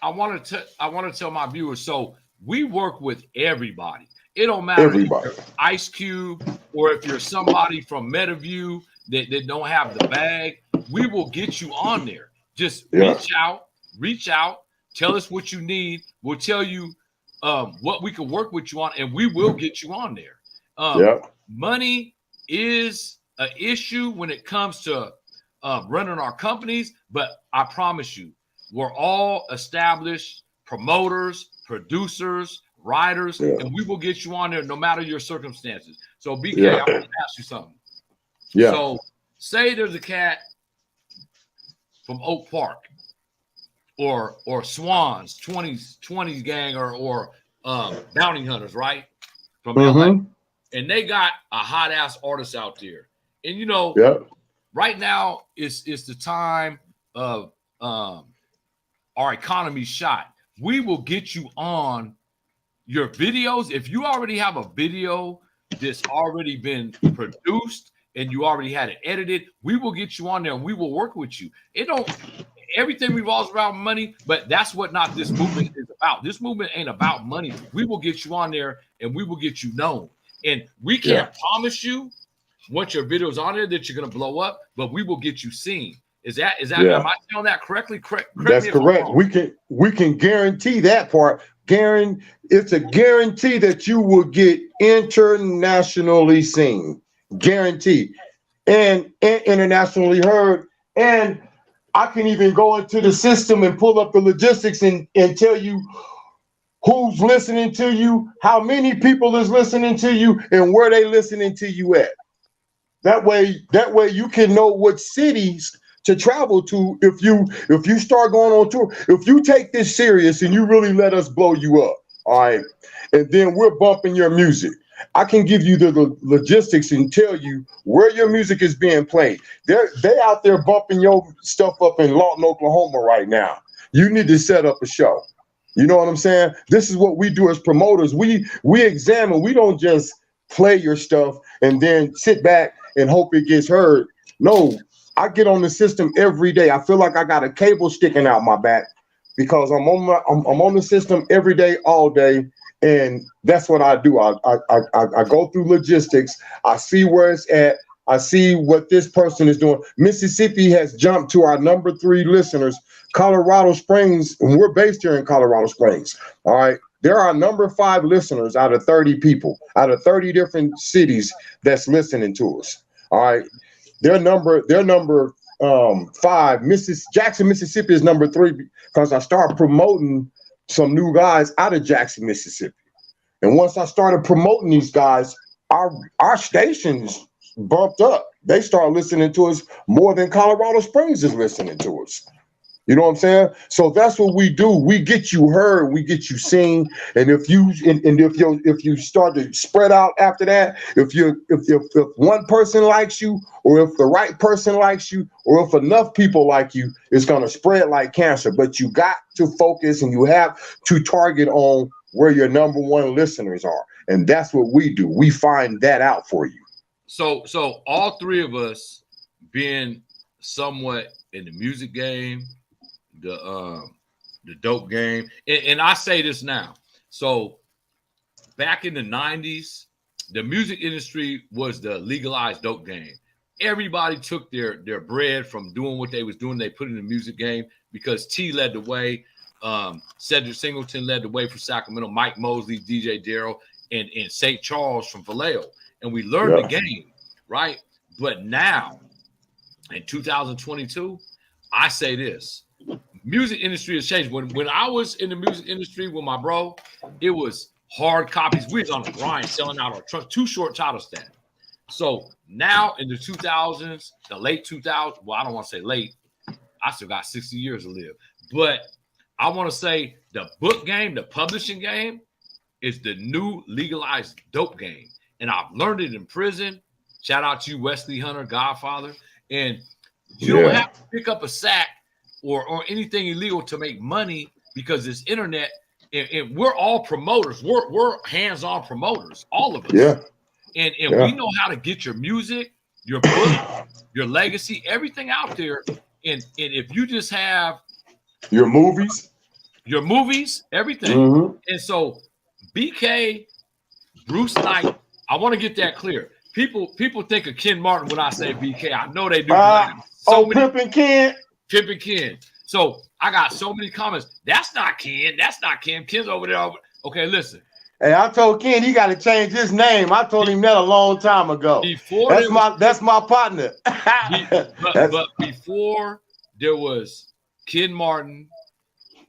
I want to tell my viewers. So we work with everybody. It don't matter if you're Ice Cube or if you're somebody from MetaView that don't have the bag. We will get you on there. Just reach out. Tell us what you need. We'll tell you what we can work with you on, and we will get you on there. Money is an issue when it comes to running our companies, but I promise you, we're all established promoters, producers, writers, and we will get you on there no matter your circumstances. So BK, I want to ask you something. Yeah. So say there's a cat from Oak Park or Swans, 20s gang or Bounty Hunters, right? From LA. And they got a hot ass artist out there. And you know, right now it's the time of our economy shot. We will get you on your videos. If you already have a video that's already been produced and you already had it edited, we will get you on there and we will work with you. Everything revolves around money, but that's what not this movement is about. This movement ain't about money. We will get you on there and we will get you known. And we can't promise you once your video's on there that you're gonna blow up, but we will get you seen. Is that am I telling that correctly? That's correct. We can guarantee that part. It's a guarantee that you will get internationally seen. Guarantee. And internationally heard. And I can even go into the system and pull up the logistics and tell you who's listening to you, how many people is listening to you, and where they listening to you at. That way you can know what cities to travel to if you start going on tour. If you take this serious and you really let us blow you up, all right, and then we're bumping your music, I can give you the logistics and tell you where your music is being played. They out there bumping your stuff up in Lawton, Oklahoma right now. You need to set up a show. You know what I'm saying? This is what we do as promoters. We examine. We don't just play your stuff and then sit back and hope it gets heard. No, I get on the system every day. I feel like I got a cable sticking out my back because I'm on the system every day, all day. And that's what I do. I go through logistics. I see where it's at. I see what this person is doing. Mississippi has jumped to our number 3 listeners. Colorado Springs, and we're based here in Colorado Springs. All right. There are number 5 listeners out of 30 people, out of 30 different cities that's listening to us. All right. Their number 5. Jackson, Mississippi is number 3 because I started promoting some new guys out of Jackson, Mississippi. And once I started promoting these guys, our stations bumped up. They started listening to us more than Colorado Springs is listening to us. You know what I'm saying? So that's what we do. We get you heard, we get you seen. And if you start to spread out after that, if one person likes you, or if the right person likes you, or if enough people like you, it's gonna spread like cancer. But you got to focus and you have to target on where your number 1 listeners are. And that's what we do. We find that out for you. So all 3 of us being somewhat in the music game, the dope game, and I say this now. So back in the 90s, the music industry was the legalized dope game. Everybody took their bread from doing what they was doing. They put it in the music game because T led the way. Cedric Singleton led the way for Sacramento. Mike Mosley, DJ Darrell, and St. Charles from Vallejo. And we learned the game, right? But now, in 2022, I say this. Music industry has changed. When I was in the music industry with my bro, it was hard copies. We was on the grind selling out our trunk, too short title stat. So now in the 2000s, the late 2000s, well, I don't want to say late. I still got 60 years to live. But I want to say the book game, the publishing game is the new legalized dope game. And I've learned it in prison. Shout out to you, Wesley Hunter, Godfather. And you don't have to pick up a sack or anything illegal to make money because it's internet. And we're all promoters. We're hands-on promoters, all of us. Yeah. And we know how to get your music, your book, your legacy, everything out there. And if you just have your movies, everything. Mm-hmm. And so BK, Bruce Knight, I want to get that clear. People think of Ken Martin when I say BK. I know they do. Pimpin' Ken. Pimpin' Ken. So I got so many comments. That's not Ken. That's not Ken. Ken's over there. Okay, listen. Hey, I told Ken he got to change his name. I told him that a long time ago. That's my partner. But before there was Ken Martin,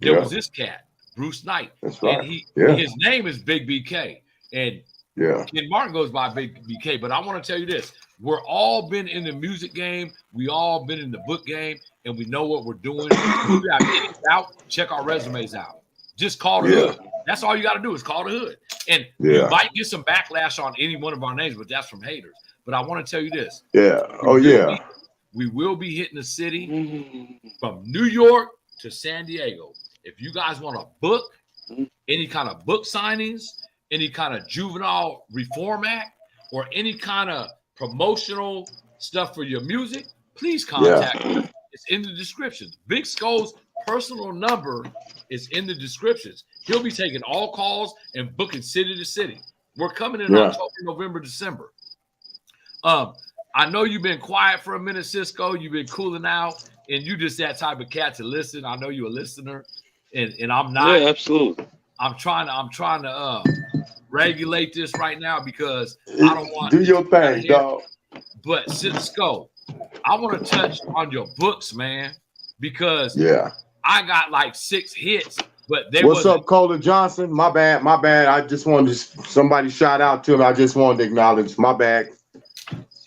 there was this cat, Bruce Knight. That's right. And his name is Big BK. And Ken Martin goes by Big BK. But I want to tell you this. We're all been in the music game. We all been in the book game. And we know what we're doing. If you have any doubt, check our resumes out. Just call the hood. That's all you got to do is call the hood. And you might get some backlash on any one of our names, but that's from haters. But I want to tell you this. We will be hitting the city from New York to San Diego. If you guys want a book, any kind of book signings, any kind of juvenile reform act, or any kind of promotional stuff for your music, please contact me. It's in the descriptions. Big Skull's personal number is in the descriptions. He'll be taking all calls and booking city to city. We're coming in October, November, December. I know you've been quiet for a minute, Cisco. You've been cooling out, and you just that type of cat to listen. I know you're a listener, and I'm not. Yeah, absolutely. I'm trying to regulate this right now because I don't want do your thing, dog. But Cisco, I want to touch on your books, man, because I got like 6 hits, but they What's up, Cola Johnson? My bad. I just wanted somebody shout out to him. I just wanted to acknowledge. My bad.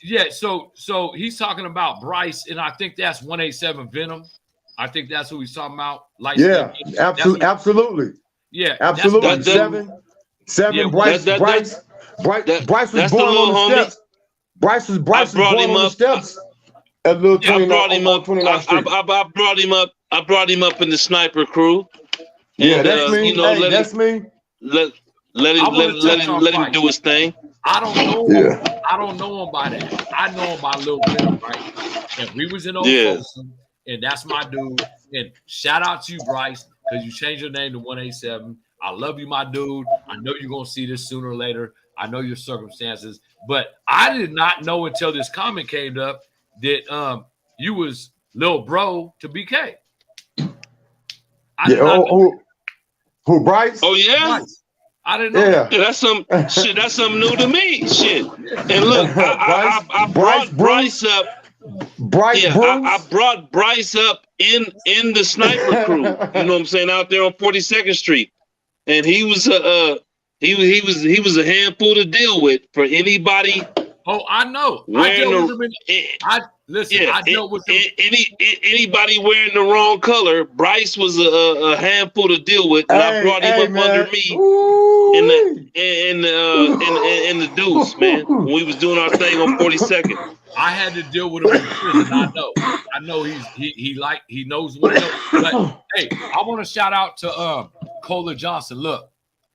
Yeah, so he's talking about Bryce, and I think that's 187 Venom. I think that's who he's talking about. Like, absolutely. Yeah, absolutely. Seven. Bryce was born on the steps. Bryce was born on the steps. At little 29th Street. I brought him up in the sniper crew. And, that's me. That's me. Let him do his thing. I don't know him. I don't know him by that. I know him by Lil Bill, right? And we was in Old Folsom, and that's my dude. And shout out to you, Bryce, because you changed your name to 187. I love you, my dude. I know you're gonna see this sooner or later. I know your circumstances, but I did not know until this comment came up that you was Lil Bro to BK. Who Bryce? Oh yeah. Bryce. I didn't know. Yeah, that's some shit. That's something new to me. Shit. And look, I brought Bryce up. I brought Bryce up in the sniper crew. You know what I'm saying? Out there on 42nd Street, and he was he was a handful to deal with for anybody. Oh, I know. I dealt with him. I dealt with him. Anybody wearing the wrong color, Bryce was a handful to deal with, and I brought him up under me in the deuce, man. When we was doing our thing on 42nd. I had to deal with him in prison. I know he knows what he knows. But hey, I want to shout out to Cola Johnson. Look,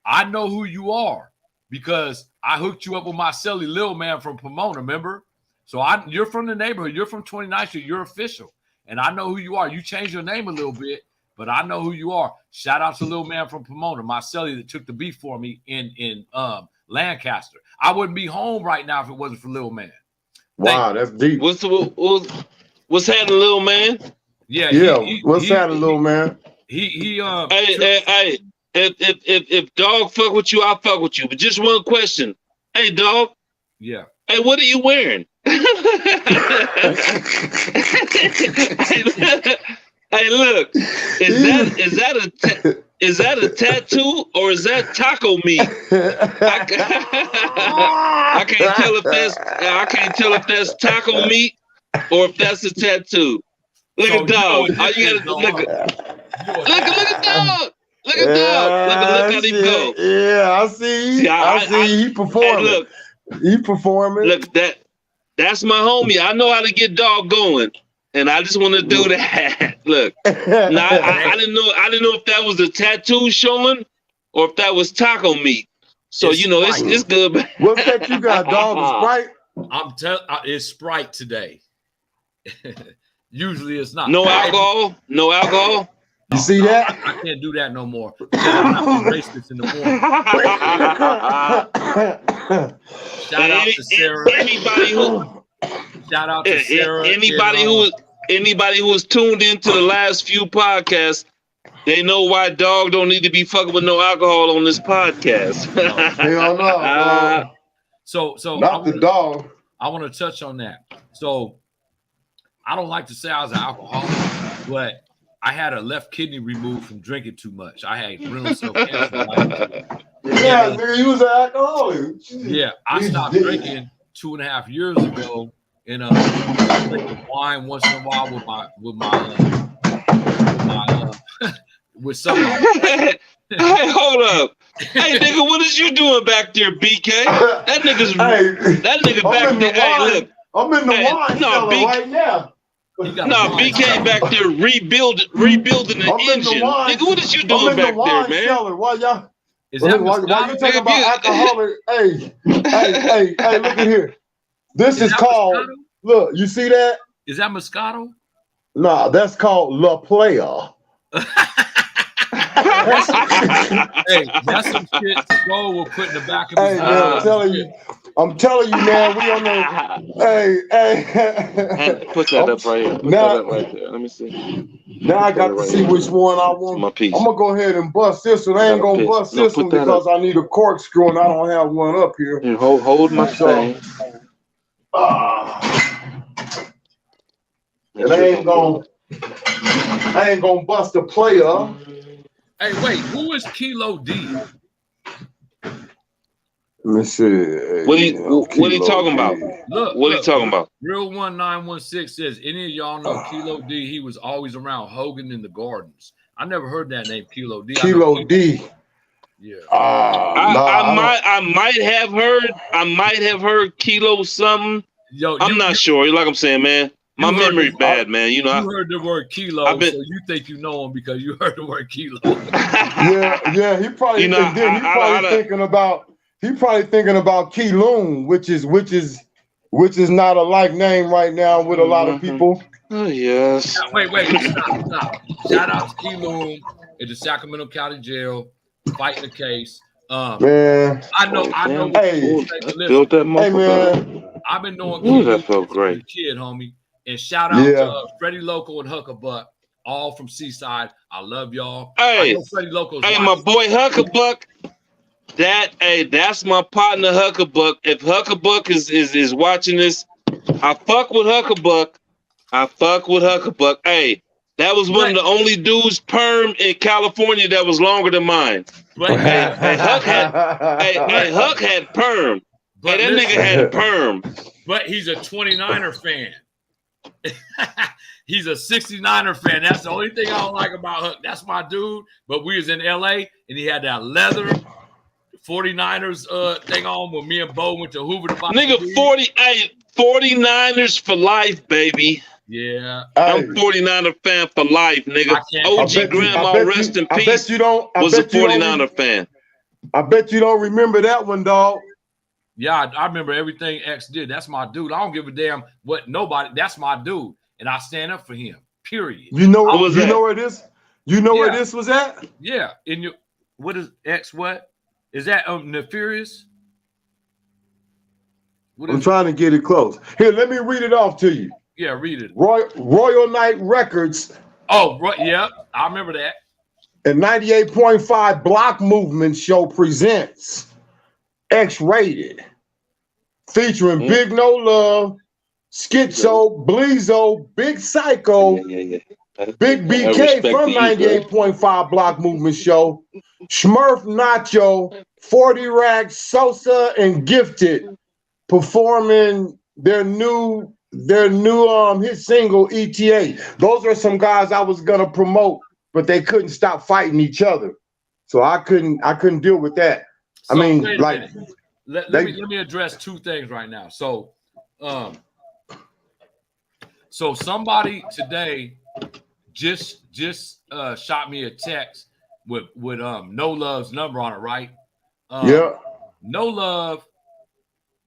I know who you are because I hooked you up with my celly Lil Man from Pomona, remember? So you're from the neighborhood. You're from 29th Street. You're official. And I know who you are. You changed your name a little bit, but I know who you are. Shout out to Lil Man from Pomona, my celly that took the beat for me in Lancaster. I wouldn't be home right now if it wasn't for Lil Man. Wow, that's deep. What's happening, Lil Man? Yeah, what's happening, Lil Man? Hey, if dog fuck with you, I'll fuck with you. But just one question. Hey, dog. Yeah. Hey, what are you wearing? Hey, look. Is that a tattoo or is that taco meat? I can't tell if that's taco meat or if that's a tattoo. Look at dog. All you gotta look at dog. Look at dog. Look at him go. Yeah, I see. I see. He performing. Hey, look. He performing. Look, that's my homie. I know how to get dog going, and I just want to do that. Look, now I didn't know if that was a tattoo showing or if that was taco meat. So it's good. What's that you got, dog? Sprite? It's Sprite today. Usually it's not. No alcohol. No alcohol. You see that? I can't do that no more. I'm not racist in the morning. Shout out to Sarah. Shout out to Sarah. Anybody who was tuned into the last few podcasts, they know why dog don't need to be fucking with no alcohol on this podcast. Hell no. So not the dog. I want to touch on that. So I don't like to say I was an alcoholic, but I had a left kidney removed from drinking too much. I had renal cell cancer. Yeah, nigga, you was an alcoholic. Yeah, I stopped drinking 2.5 years ago, and like wine once in a while with somebody. Hey, hold up. Hey, nigga, what is you doing back there, BK? That nigga back there. Hey, look. I'm in the wine cellar right now. No, BK back there rebuilding the engine. Nigga, what is you doing back there, man? Cellar. Why y'all? Why you talking about alcoholic? Hey, look at here. This is called. Moscato? Look, you see that? Is that Moscato? Nah, that's called La Playa. Hey, that's some shit Stroll will put in the back of his head. I'm telling you, man, we on the hey. Put that up right here. Put that up right there. Let me see. Now I got to see which one I want. My piece. I'm gonna go ahead and bust this one. I ain't gonna bust this one because I need a corkscrew and I don't have one up here. Here, hold my thing. And I ain't gonna bust a player. Hey, wait, who is Kilo D? Let me see. What are you talking about? Look, what are you talking about? Real 1916 says, any of y'all know Kilo D? He was always around Hogan in the Gardens. I never heard that name, Kilo D. Kilo D. Yeah. I might have heard Kilo something. Yo, I'm not sure. Like I'm saying, man. My memory's bad, man. You heard the word kilo, so you think you know him because you heard the word kilo. yeah. He probably thinking about Keloon, which is not a like name right now with a lot of people. Oh yes. Wait, stop. Shout out to Keloon at the Sacramento County Jail fighting the case. Man, I know. Hey, built that motherfucker. Hey, man. I've been knowing Keloon that felt great. Kid, homie. And shout out to Freddie Loco and Huckabuck, all from Seaside. I love y'all. Hey, Freddie Loco's my boy Huckabuck. That's my partner Huckabuck. If Huckabuck is watching this, I fuck with Huckabuck. Hey, that was one of the only dudes perm in California that was longer than mine. Huck had perm. But that nigga had perm. But he's a 29er fan. He's a 69er fan. That's the only thing I don't like about Huck. That's my dude. But we was in LA and he had that leather 49ers thing on when me and Bo went to Hoover. Nigga, 49ers for life, baby. Yeah. I'm 49er fan for life, nigga. OG grandma, rest in peace. Was a 49er fan. I bet you don't remember that one, dog. Yeah, I remember everything X did. That's my dude. I don't give a damn what nobody. That's my dude, and I stand up for him. Period. You know where this? You know where this was at? Yeah. In your what is X? What is that? Nefarious? I'm trying to get it close. Here, let me read it off to you. Yeah, read it. Royal Night Records. Oh, right. Yeah, I remember that. And 98.5 Block Movement Show presents X-Rated, featuring Big No Love, Schizo, Bleezo, Big Psycho, Big BK from 98.5 Block Movement Show, Smurf Nacho, 40 Racks, Sosa, and Gifted performing their new hit single ETA. Those are some guys I was gonna promote, but they couldn't stop fighting each other, so I couldn't deal with that. So, I mean, like, let me address two things right now. So, somebody today just shot me a text with No Love's number on it, right? Yeah. No Love.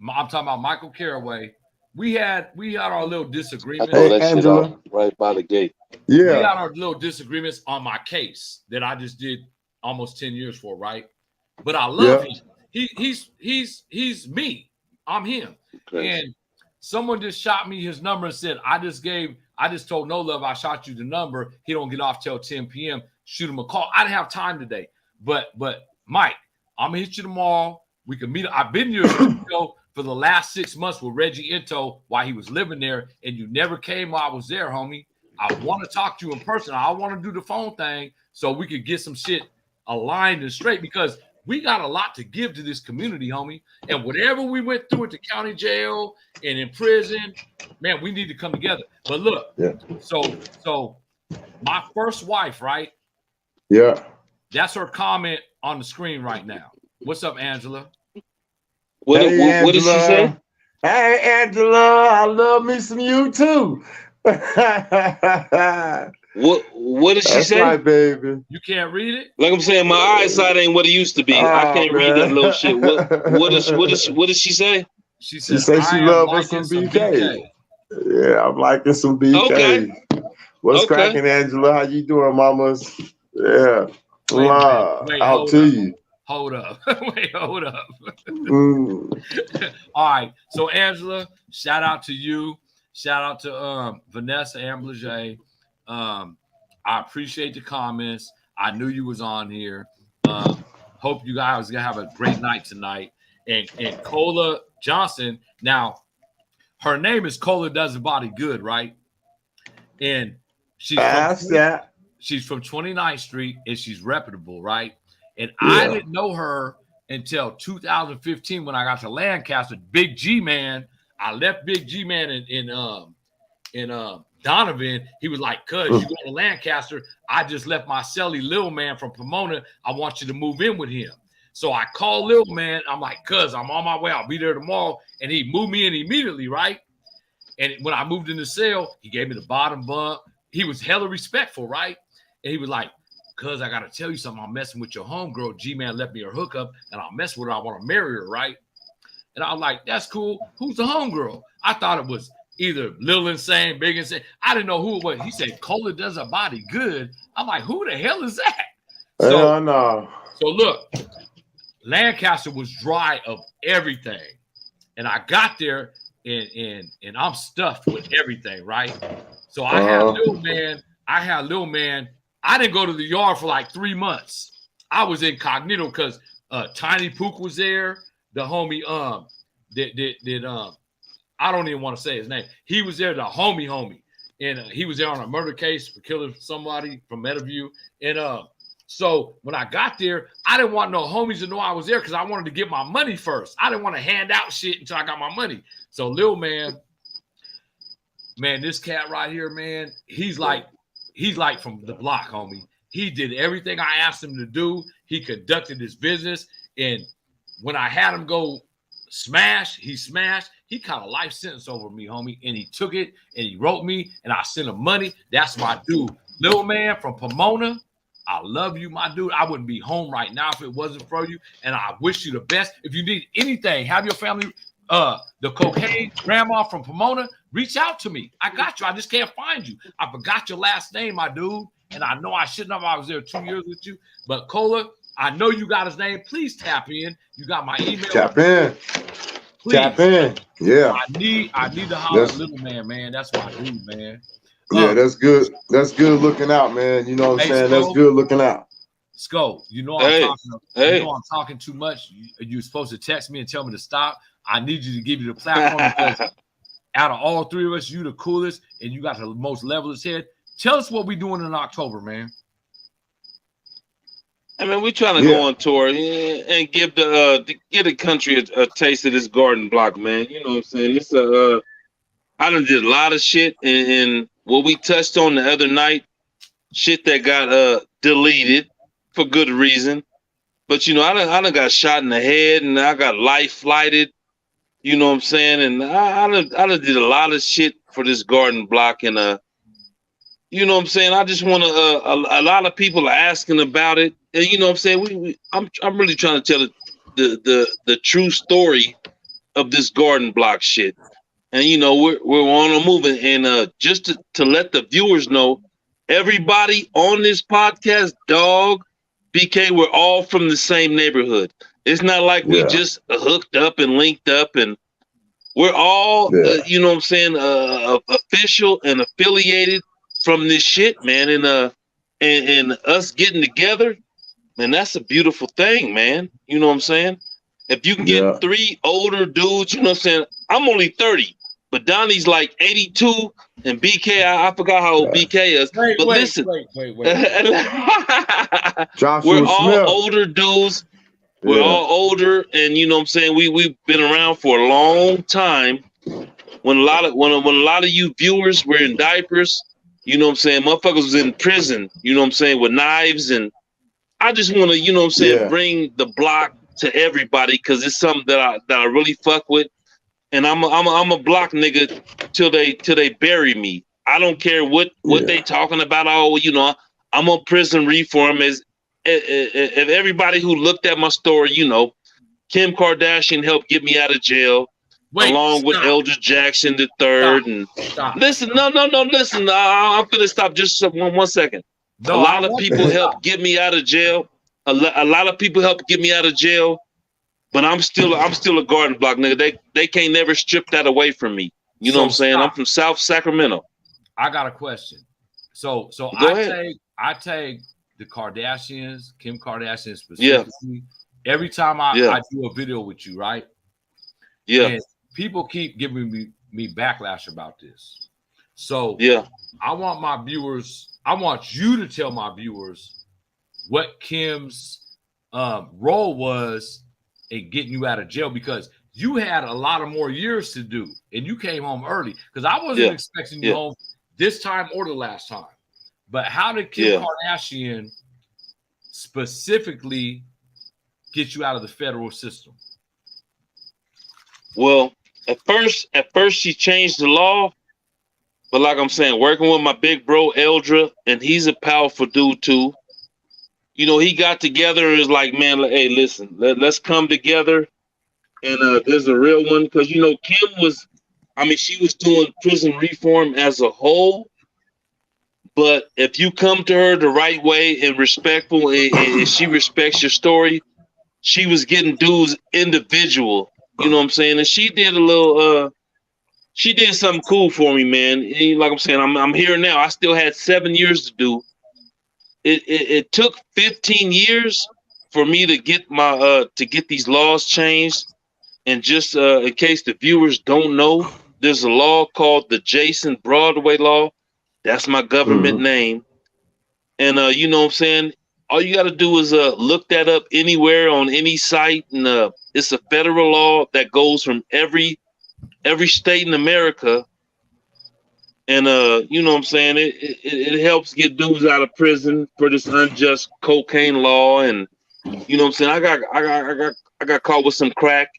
I'm talking about Michael Caraway. We had our little disagreements. Hey, Angela, right by the gate. Yeah, we got our little disagreements on my case that I just did almost 10 years for, right? But I love him. He's me. I'm him. Okay. And someone just shot me his number and said, I just told No Love I shot you the number. He don't get off till 10 p.m. Shoot him a call. I didn't have time today. But Mike, I'm gonna hit you tomorrow. We can meet. I've been here for the last 6 months with Reggie Into while he was living there, and you never came while I was there, homie. I want to talk to you in person. I want to do the phone thing so we could get some shit aligned and straight, because we got a lot to give to this community, homie. And whatever we went through at the county jail and in prison, man, we need to come together. But look, so my first wife, right? Yeah. That's her comment on the screen right now. What's up, Angela? What did she say? Hey, Angela, I love me some you too. What did she say? Right, baby. You can't read it? Like I'm saying, my eyesight ain't what it used to be. I can't read that little shit. What did she say? She said she loves us some BK. Yeah, I'm liking some BK. Okay. What's cracking, Angela? How you doing, mamas? Yeah. Wait, out to you. Hold up. Wait, hold up. All right. So, Angela, shout out to you. Shout out to Vanessa Amblaget. I appreciate the comments. I knew you was on here. Hope you guys are gonna have a great night tonight. And Cola Johnson, now her name is Cola Does the Body Good, right? And she's from 29th Street, and she's reputable, right? And I didn't know her until 2015 when I got to Lancaster. Big G Man, I left Big G Man in Donovan. He was like, "Cuz you go to Lancaster, I just left my celly Lil Man from Pomona. I want you to move in with him." So I called Lil Man. I'm like, "Cuz I'm on my way. I'll be there tomorrow." And he moved me in immediately, right? And when I moved in the cell, he gave me the bottom bunk. He was hella respectful, right? And he was like, "Cuz I gotta tell you something. I'm messing with your homegirl. G-Man left me her hookup, and I'll mess with her. I want to marry her, right?" And I'm like, "That's cool. Who's the homegirl?" I thought it was either Lil Insane, Big Insane. I didn't know who it was. He said, "Cola Does a Body Good." I'm like, "Who the hell is that?" So, no. So look, Lancaster was dry of everything, and I got there, and I'm stuffed with everything, right? So I had Lil Man. I didn't go to the yard for like 3 months. I was incognito because Tiny Pook was there. The homie I don't even want to say his name. He was there, the homie, and he was there on a murder case for killing somebody from Meadowview. And so when I got there, I didn't want no homies to know I was there because I wanted to get my money first. I didn't want to hand out shit until I got my money. So Lil Man, this cat right here, man, he's like from the block, homie. He did everything I asked him to do. He conducted his business. And when I had him go smash, he smashed. He caught a life sentence over me, homie. And he took it and he wrote me and I sent him money. That's my dude. Lil Man from Pomona. I love you, my dude. I wouldn't be home right now if it wasn't for you. And I wish you the best. If you need anything, have your family, the cocaine grandma from Pomona, reach out to me. I got you. I just can't find you. I forgot your last name, my dude. And I know I shouldn't have. I was there 2 years with you. But Cola, I know you got his name. Please tap in. You got my email. Tap in. Please. Tap in. Yeah. I need to holler at Little Man. That's my dude, man. Yeah, that's good. That's good looking out, man. You know what I'm saying? That's good looking out. Sco, you know I'm talking too much. You're supposed to text me and tell me to stop. I need you to give you the platform because out of all three of us, you the coolest and you got the most levelest head. Tell us what we doing in October, man. I mean, we're trying to go on tour and give the country a taste of this garden block, man. You know what I'm saying? It's I done did a lot of shit, and what we touched on the other night, shit that got deleted for good reason. But you know, I done got shot in the head, and I got life flighted. You know what I'm saying? And I done did a lot of shit for this garden block, and you know what I'm saying? I just want to. A lot of people are asking about it, and you know what I'm saying? I'm really trying to tell the true story of this garden block shit. And you know we're on a movement, and just to let the viewers know, everybody on this podcast, dog, BK, we're all from the same neighborhood. It's not like we just hooked up and linked up, and we're all you know what I'm saying, official and affiliated from this shit, man. And us getting together, man, that's a beautiful thing, man. You know what I'm saying? If you can get three older dudes, you know what I'm saying? I'm only 30. But Donnie's like 82, and BK, I forgot how old BK is. But listen, Wait. we're all older dudes. We're all older, and you know what I'm saying? We've been around for a long time. When a lot of you viewers were in diapers, you know what I'm saying? Motherfuckers was in prison, you know what I'm saying, with knives, and I just want to, you know what I'm saying, bring the block to everybody because it's something that I really fuck with. And I'm a block nigga till they bury me. I don't care what they talking about. Oh, you know, I'm on prison reform. As if everybody who looked at my story, you know, Kim Kardashian helped get me out of jail, along with Elder Jackson the third. And listen, no, listen. I'm gonna stop just one second. A lot of people helped get me out of jail. A lot of people helped get me out of jail. But I'm still a garden block nigga. They can't never strip that away from me. You know what I'm saying? I'm from South Sacramento. I got a question. So I take the Kardashians, Kim Kardashian specifically. Every time I do a video with you, right? Yeah. And people keep giving me backlash about this. So I want my viewers, I want you to tell my viewers what Kim's role was in getting you out of jail, because you had a lot of more years to do and you came home early, because I wasn't expecting you home this time or the last time. But how did Kim Kardashian specifically get you out of the federal system? Well, at first she changed the law, but like I'm saying, working with my big bro Eldra, and he's a powerful dude too. You know, he got together and was like, man, hey, listen, let's come together. And there's a real one, because, you know, Kim was, I mean, she was doing prison reform as a whole. But if you come to her the right way and respectful, and she respects your story, she was getting dudes individual. You know what I'm saying? And she did a little, she did something cool for me, man. And like I'm saying, I'm here now. I still had 7 years to do. It took 15 years for me to get my to get these laws changed. And just in case the viewers don't know, there's a law called the Jason Broadway law. That's my government name. And you know what I'm saying? All you got to do is look that up anywhere on any site. And it's a federal law that goes from every state in America. And you know what I'm saying? It helps get dudes out of prison for this unjust cocaine law. And you know what I'm saying? I got caught with some crack,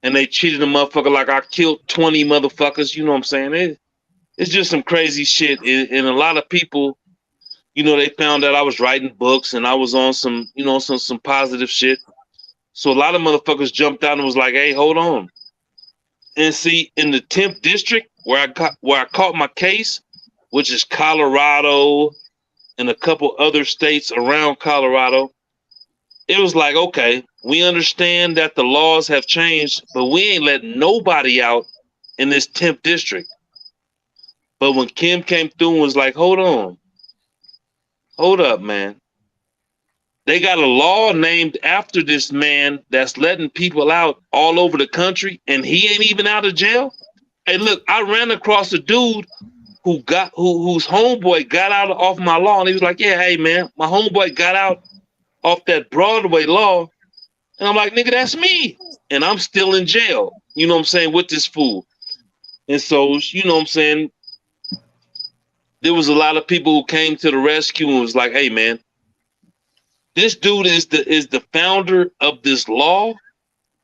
and they cheated a motherfucker like I killed 20 motherfuckers. You know what I'm saying? It's just some crazy shit. And a lot of people, you know, they found out I was writing books and I was on some, you know, some positive shit. So a lot of motherfuckers jumped out and was like, hey, hold on. And see, in the 10th district where I caught my case, which is Colorado and a couple other states around Colorado, it was like, okay, we understand that the laws have changed, but we ain't letting nobody out in this 10th district. But when Kim came through and was like, hold on, hold up, man. They got a law named after this man that's letting people out all over the country, and he ain't even out of jail. Hey, look, I ran across a dude whose homeboy got out off my law, and he was like, yeah, hey, man, my homeboy got out off that Broadway law. And I'm like, nigga, that's me. And I'm still in jail, you know what I'm saying, with this fool. And so, you know what I'm saying, there was a lot of people who came to the rescue and was like, hey, man, this dude is the founder of this law,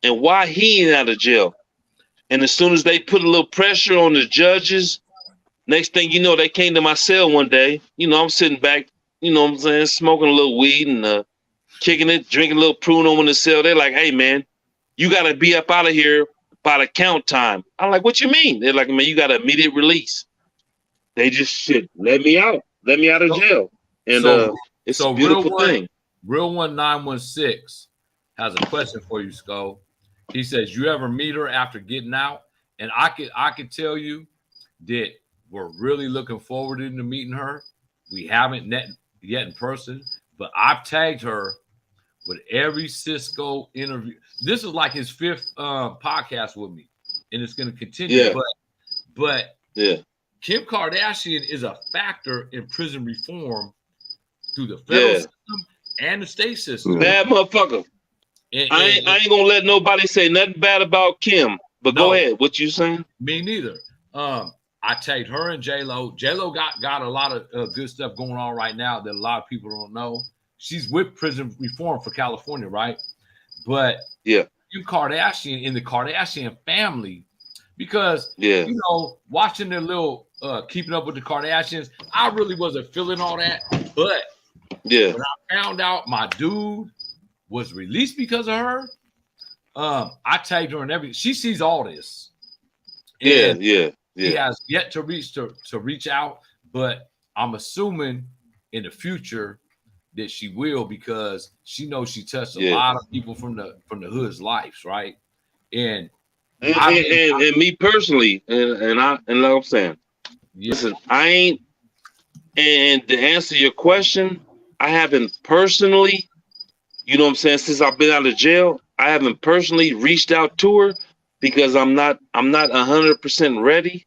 and why he ain't out of jail? And as soon as they put a little pressure on the judges, next thing you know, they came to my cell one day. You know, I'm sitting back, you know what I'm saying, smoking a little weed and kicking it, drinking a little Pruno in the cell. They're like, hey, man, you got to be up out of here by the count time. I'm like, what you mean? They're like, man, you got immediate release. They just shit, let me out of jail. And it's a beautiful thing. Real 1916 has a question for you, Skull. He says, you ever meet her after getting out? And I could tell you that we're really looking forward to meeting her. We haven't met yet in person, but I've tagged her with every Cisco interview. This is like his 5th podcast with me, and it's going to continue. Yeah. But yeah, Kim Kardashian is a factor in prison reform through the federal system and the state system. Bad motherfucker. I ain't gonna let nobody say nothing bad about Kim. But go ahead. What you saying? Me neither. I tagged her and J-Lo. J-Lo got a lot of good stuff going on right now that a lot of people don't know. She's with prison reform for California, right? But yeah, Kim Kardashian in the Kardashian family, because you know, watching their little Keeping Up with the Kardashians, I really wasn't feeling all that. But when I found out my dude was released because of her, I tagged her and everything. She sees all this. And he has yet to reach out, but I'm assuming in the future that she will, because she knows she touched a lot of people from the hood's lives, right? And me personally, and like I'm saying, listen, I ain't. And to answer your question, I haven't personally, you know what I'm saying, since I've been out of jail, I haven't personally reached out to her because I'm not 100% ready.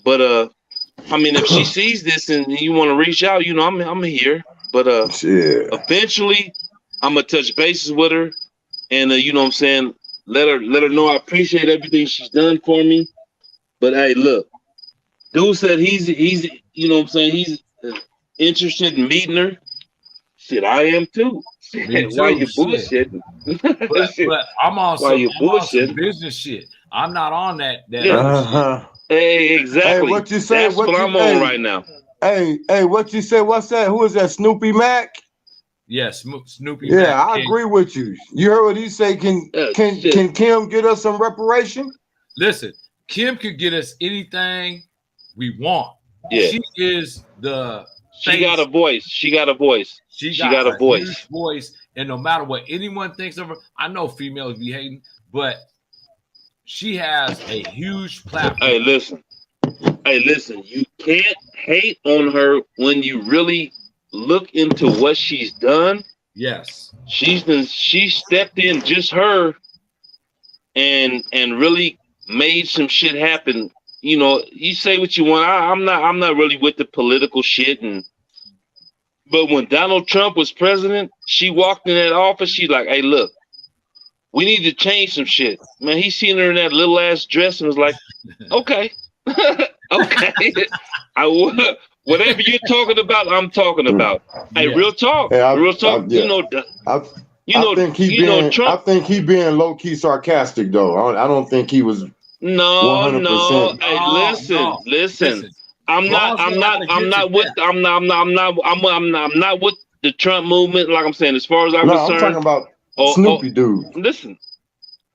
But I mean, if she sees this and you want to reach out, you know, I'm here. But eventually, I'm gonna touch bases with her, and you know what I'm saying, let her know I appreciate everything she's done for me. But hey, look, dude said he's you know what I'm saying, he's interested in meeting her. Shit, I am too. Shit, why you bullshitting? but I'm on some business shit. I'm not on that. Hey, exactly. Hey, what you say? That's what I'm on right now. Hey, what you say? What's that? Who is that? Snoopy Mac? Yes, Snoopy. Yeah, Mac. I agree with you. You heard what he say? Can Kim get us some reparation? Listen, Kim could get us anything we want. Yeah, she is the. She got a voice. She got a voice. She got a voice. Voice, and no matter what anyone thinks of her, I know females be hating, but she has a huge platform. Hey, listen. You can't hate on her when you really look into what she's done. Yes, she stepped in, just her, and really made some shit happen. You know, you say what you want. I'm not really with the political shit, but when Donald Trump was president, she walked in that office. She's like, "Hey, look, we need to change some shit." Man, he seen her in that little ass dress and was like, "Okay, okay, whatever you're talking about, I'm talking about." Hey, real talk, real talk. I think he being low key sarcastic though. I don't think he was. No. Hey, listen. I'm not with the Trump movement. Like I'm saying, as far as I'm concerned, I'm talking about Snoopy dude. Listen.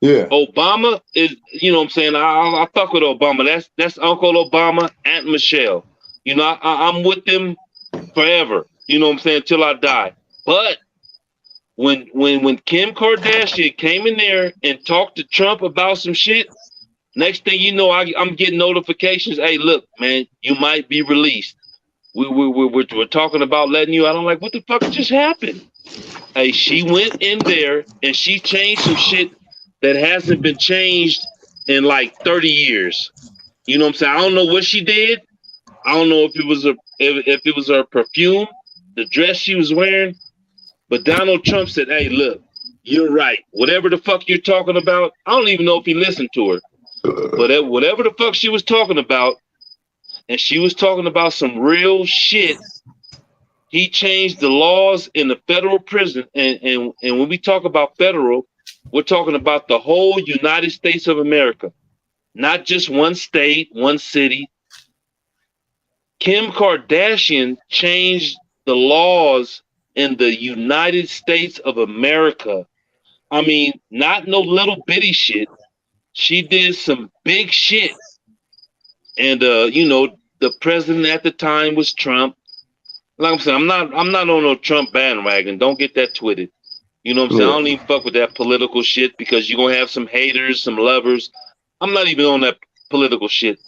Yeah. Obama is, you know what I'm saying, I fuck with Obama. That's Uncle Obama, Aunt Michelle. You know, I'm with them forever. You know what I'm saying, till I die. But when Kim Kardashian came in there and talked to Trump about some shit, next thing you know, I'm getting notifications. Hey, look, man, you might be released. We're talking about letting you out. I'm like, what the fuck just happened? Hey, she went in there and she changed some shit that hasn't been changed in like 30 years. You know what I'm saying? I don't know what she did. I don't know if it was her perfume, the dress she was wearing. But Donald Trump said, hey, look, you're right. Whatever the fuck you're talking about, I don't even know if he listened to her. But whatever the fuck she was talking about, and she was talking about some real shit, he changed the laws in the federal prison. And when we talk about federal, we're talking about the whole United States of America, not just one state, one city. Kim Kardashian changed the laws in the United States of America. I mean, not no little bitty shit. She did some big shit. And you know, the president at the time was Trump. Like I'm saying, I'm not on no Trump bandwagon. Don't get that twisted. You know what I'm saying? I don't even fuck with that political shit because you're gonna have some haters, some lovers. I'm not even on that political shit.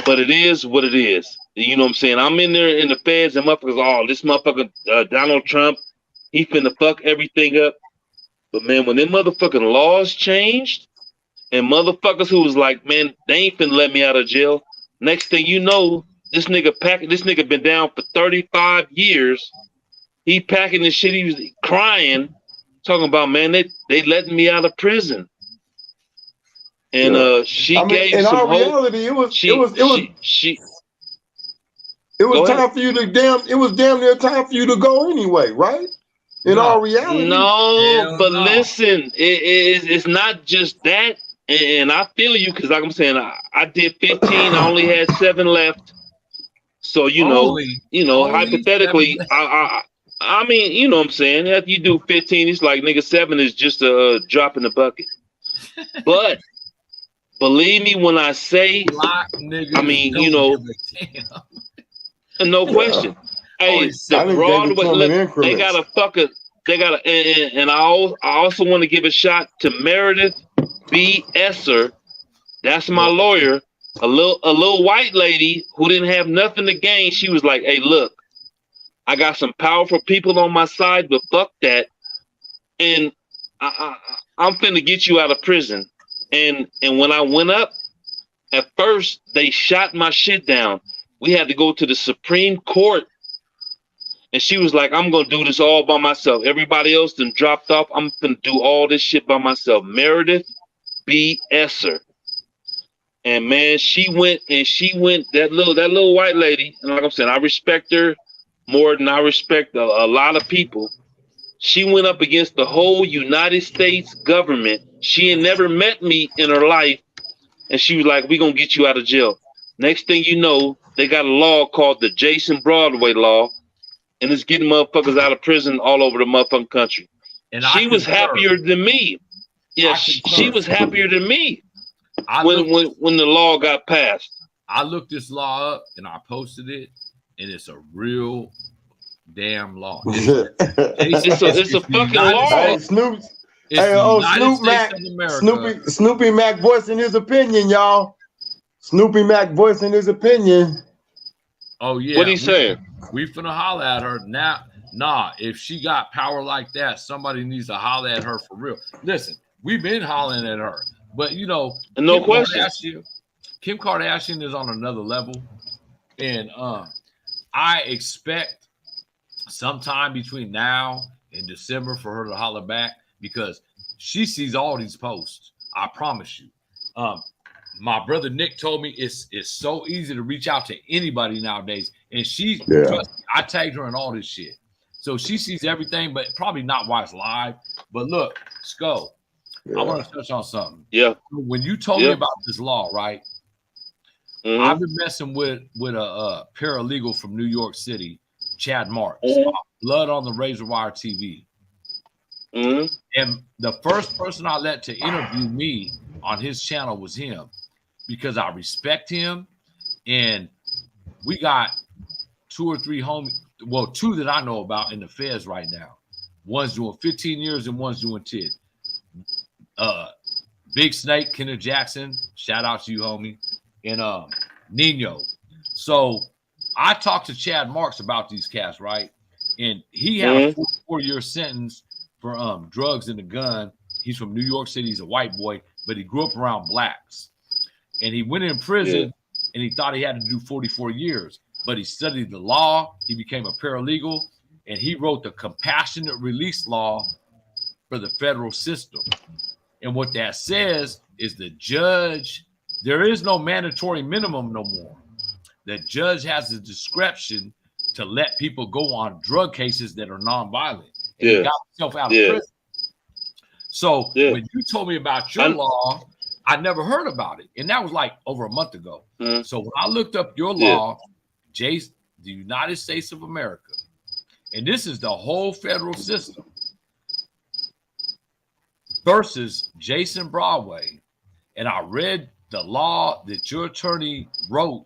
But it is what it is. You know what I'm saying? I'm in there in the feds and motherfuckers, oh, this motherfucker Donald Trump, he finna fuck everything up. But man, when them motherfucking laws changed and motherfuckers who was like, man, they ain't finna let me out of jail. Next thing you know, this nigga been down for 35 years. He packing the shit, he was crying, talking about, man, they letting me out of prison. And she gave in some our hope. reality, it was time for you to it was damn near time for you to go anyway, right? In our reality. No, but listen, it's not just that. And I feel you because, like I'm saying, I did 15. I only had 7 left. So only hypothetically, I mean, you know what I'm saying. After you do 15, it's like nigga 7 is just a drop in the bucket. But believe me when I say, I mean, you know, no question. Hey, the Broadway, they got a fucking, and I also want to give a shot to Meredith B. Esser. That's my lawyer. A little white lady who didn't have nothing to gain. She was like, hey, look, I got some powerful people on my side, but fuck that. And I'm finna get you out of prison. And when I went up, at first they shot my shit down. We had to go to the Supreme Court. And she was like, I'm gonna do this all by myself. Everybody else then dropped off. I'm gonna do all this shit by myself. Meredith B. Esser. And man, she went, that little white lady, and like I'm saying, I respect her more than I respect a lot of people. She went up against the whole United States government. She had never met me in her life. And she was like, we're going to get you out of jail. Next thing you know, they got a law called the Jason Broadway law. And it's getting motherfuckers out of prison all over the motherfucking country. And she was happier than me. Yeah, she was happier than me when the law got passed. I looked this law up and I posted it. And it's a real damn law. It's a fucking law. Hey, Snoop Mac, Snoopy Mac voicing his opinion, y'all. Snoopy Mac voicing his opinion. Oh yeah. What he saying? We finna holler at her now. Nah, if she got power like that, somebody needs to holler at her for real. Listen, we've been hollering at her, but you know, no question. Kim Kardashian is on another level, and I expect sometime between now and December for her to holler back because she sees all these posts. I promise you. My brother Nick told me it's so easy to reach out to anybody nowadays, and trust me, I tagged her in all this shit, so she sees everything, but probably not watch live. But look, Sco, I want to touch on something. Yeah. When you told me about this law, right? Mm-hmm. I've been messing with a paralegal from New York City, Chad Marks, Blood on the Razor Wire TV. Mm-hmm. And the first person I let to interview me on his channel was him because I respect him. And we got 2 or 3 homies, well, 2 that I know about in the feds right now. One's doing 15 years and one's doing 10. Big Snake, Kenneth Jackson, shout out to you, homie, and Nino. So I talked to Chad Marks about these cats, right? And he had a 44-year sentence for drugs and a gun. He's from New York City. He's a white boy, but he grew up around blacks. And he went in prison and he thought he had to do 44 years, but he studied the law. He became a paralegal and he wrote the compassionate release law for the federal system. And what that says is the judge, there is no mandatory minimum no more. The judge has the discretion to let people go on drug cases that are nonviolent. And he got himself out of prison. So when you told me about your law, I never heard about it. And that was like over a month ago. So when I looked up your law, the United States of America, and this is the whole federal system versus Jason Broadway. And I read the law that your attorney wrote.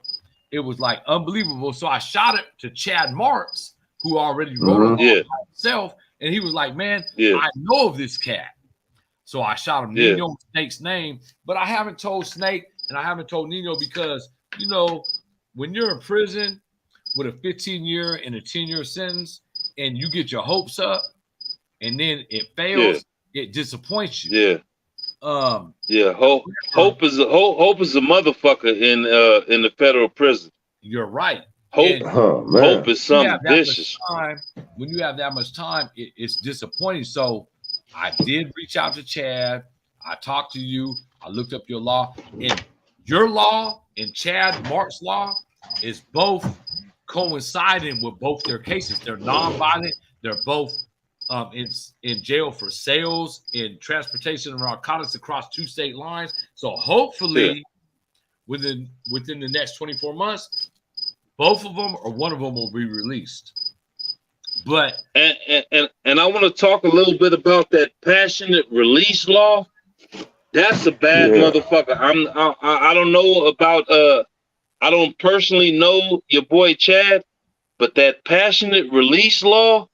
It was like unbelievable. So I shot it to Chad Marks, who already wrote it by himself. And he was like, man, I know of this cat. So I shot him Nino Snake's name, but I haven't told Snake and I haven't told Nino because, you know, when you're in prison with a 15-year and a 10-year sentence and you get your hopes up and then it fails, it disappoints you. Hope is a motherfucker in the federal prison. You're right. Hope is something vicious. When you have that much time, it's disappointing. So I did reach out to Chad. I talked to you. I looked up your law. And your law and Chad Mark's law is both coinciding with both their cases. They're nonviolent. They're both in jail for sales and transportation of narcotics across 2 state lines. So hopefully within the next 24 months, both of them or one of them will be released. But and I want to talk a little bit about that passionate release law. That's a bad motherfucker. I don't know about I don't personally know your boy Chad, but that passionate release law,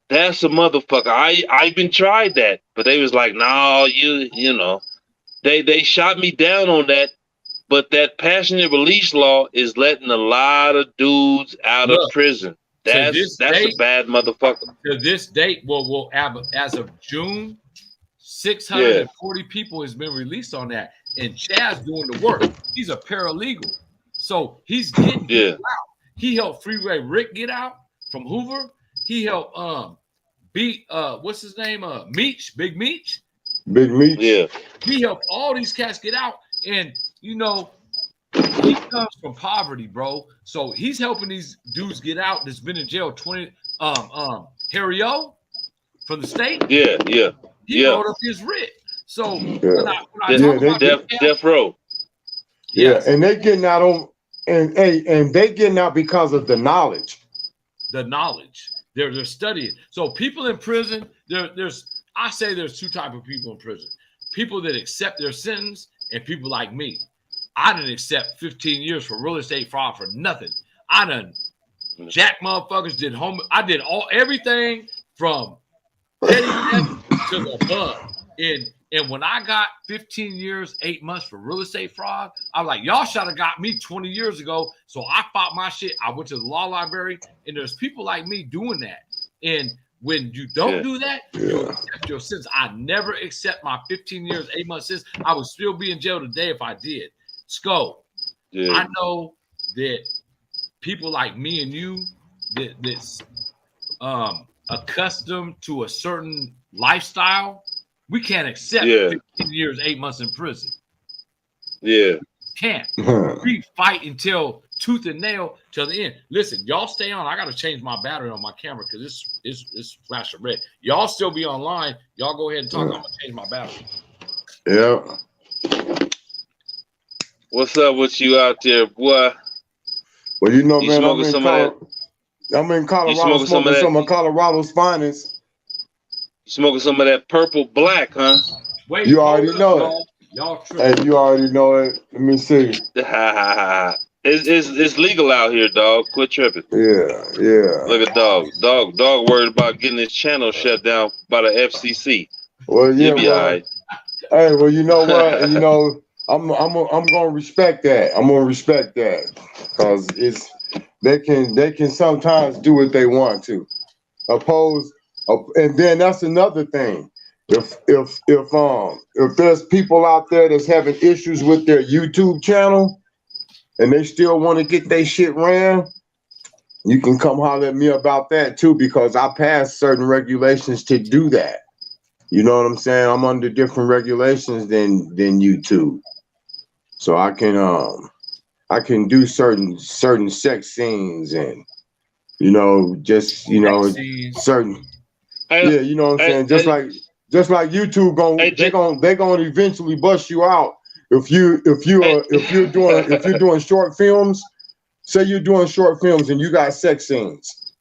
that's a motherfucker. I even tried that, but they was like, no, you know, they shot me down on that. But that passionate release law is letting a lot of dudes out of prison. That's a bad motherfucker. To this date, well, as of June, 640 people has been released on that, and Chad's doing the work. He's a paralegal, so he's getting people out. He helped Freeway Rick get out from Hoover. He helped what's his name? Meech, Big Meech. Big Meech. Yeah. He helped all these cats get out, and you know, he comes from poverty, bro. So he's helping these dudes get out that's been in jail 20 Harry O from the state. He wrote up his writ. So when I talk about death row. And they getting out on and they getting out because of the knowledge. The knowledge. They're studying. So people in prison, there's 2 types of people in prison. People that accept their sentence and people like me. I didn't accept 15 years for real estate fraud for nothing. I done jack motherfuckers, I did everything from petty theft to the above. And when I got 15 years, 8 months for real estate fraud, I was like, y'all should have got me 20 years ago. So I fought my shit. I went to the law library, and there's people like me doing that. And when you don't do that, you accept your sentence. I never accept my 15 years, 8 months sentence. I would still be in jail today if I did. Sco, I know that people like me and you that's accustomed to a certain lifestyle, we can't accept 15 years, 8 months in prison. Can't. We fight until tooth and nail till the end. Listen, y'all stay on. I got to change my battery on my camera because it's flashing red. Y'all still be online. Y'all go ahead and talk. I'm going to change my battery. What's up with you out there, boy? Well, you know, you man, I'm in Colorado smoking some of Colorado's finest. You smoking some of that purple black, huh? You already know it. Y'all tripping. Hey, you already know it. Let me see. It's legal out here, dog. Quit tripping. Yeah. Look at dog worried about getting his channel shut down by the FCC. Well, yeah. He'll be all right. Hey, well, you know what? You know, I'm gonna respect that. I'm gonna respect that because they can sometimes do what they want to. And then that's another thing. If there's people out there that's having issues with their YouTube channel and they still want to get their shit ran, you can come holler at me about that too, because I passed certain regulations to do that. You know what I'm saying? I'm under different regulations than YouTube. So I can do certain sex scenes and certain you know what I'm saying? Just like YouTube they're gonna eventually bust you out if you're doing short films. Say you're doing short films and you got sex scenes,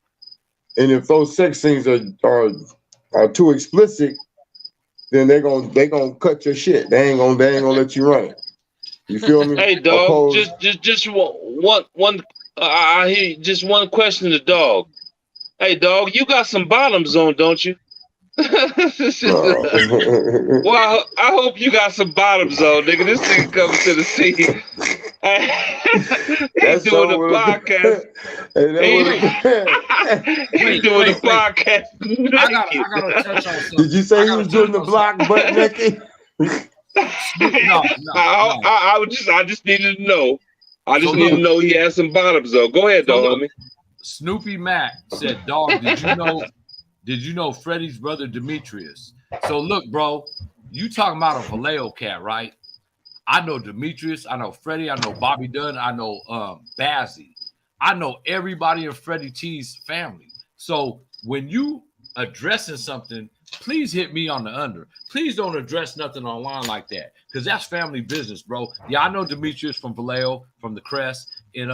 and if those sex scenes are too explicit, then they gonna cut your shit. They ain't gonna let you run it. You feel me? Hey, dog. Just one. I hear just one question to dog. Hey, dog, you got some bottoms on, don't you? Well, I hope you got some bottoms on, nigga. This nigga coming to the scene. He's doing the podcast. He's doing the podcast. I gotta touch on something. Did you say he was doing the block butt naked? No. I just needed to know. I just need to know he has some bottoms though. Go ahead, dog. Homie. Snoopy Mac said, "Dog, did you know Freddie's brother Demetrius?" So look, bro, you talking about a Vallejo cat, right? I know Demetrius, I know Freddie, I know Bobby Dunn, I know Bazzi. I know everybody in Freddie T's family. So when you addressing something, please hit me on the under. Please don't address nothing online like that, because that's family business, bro. Yeah, I know Demetrius from Vallejo, from the Crest, and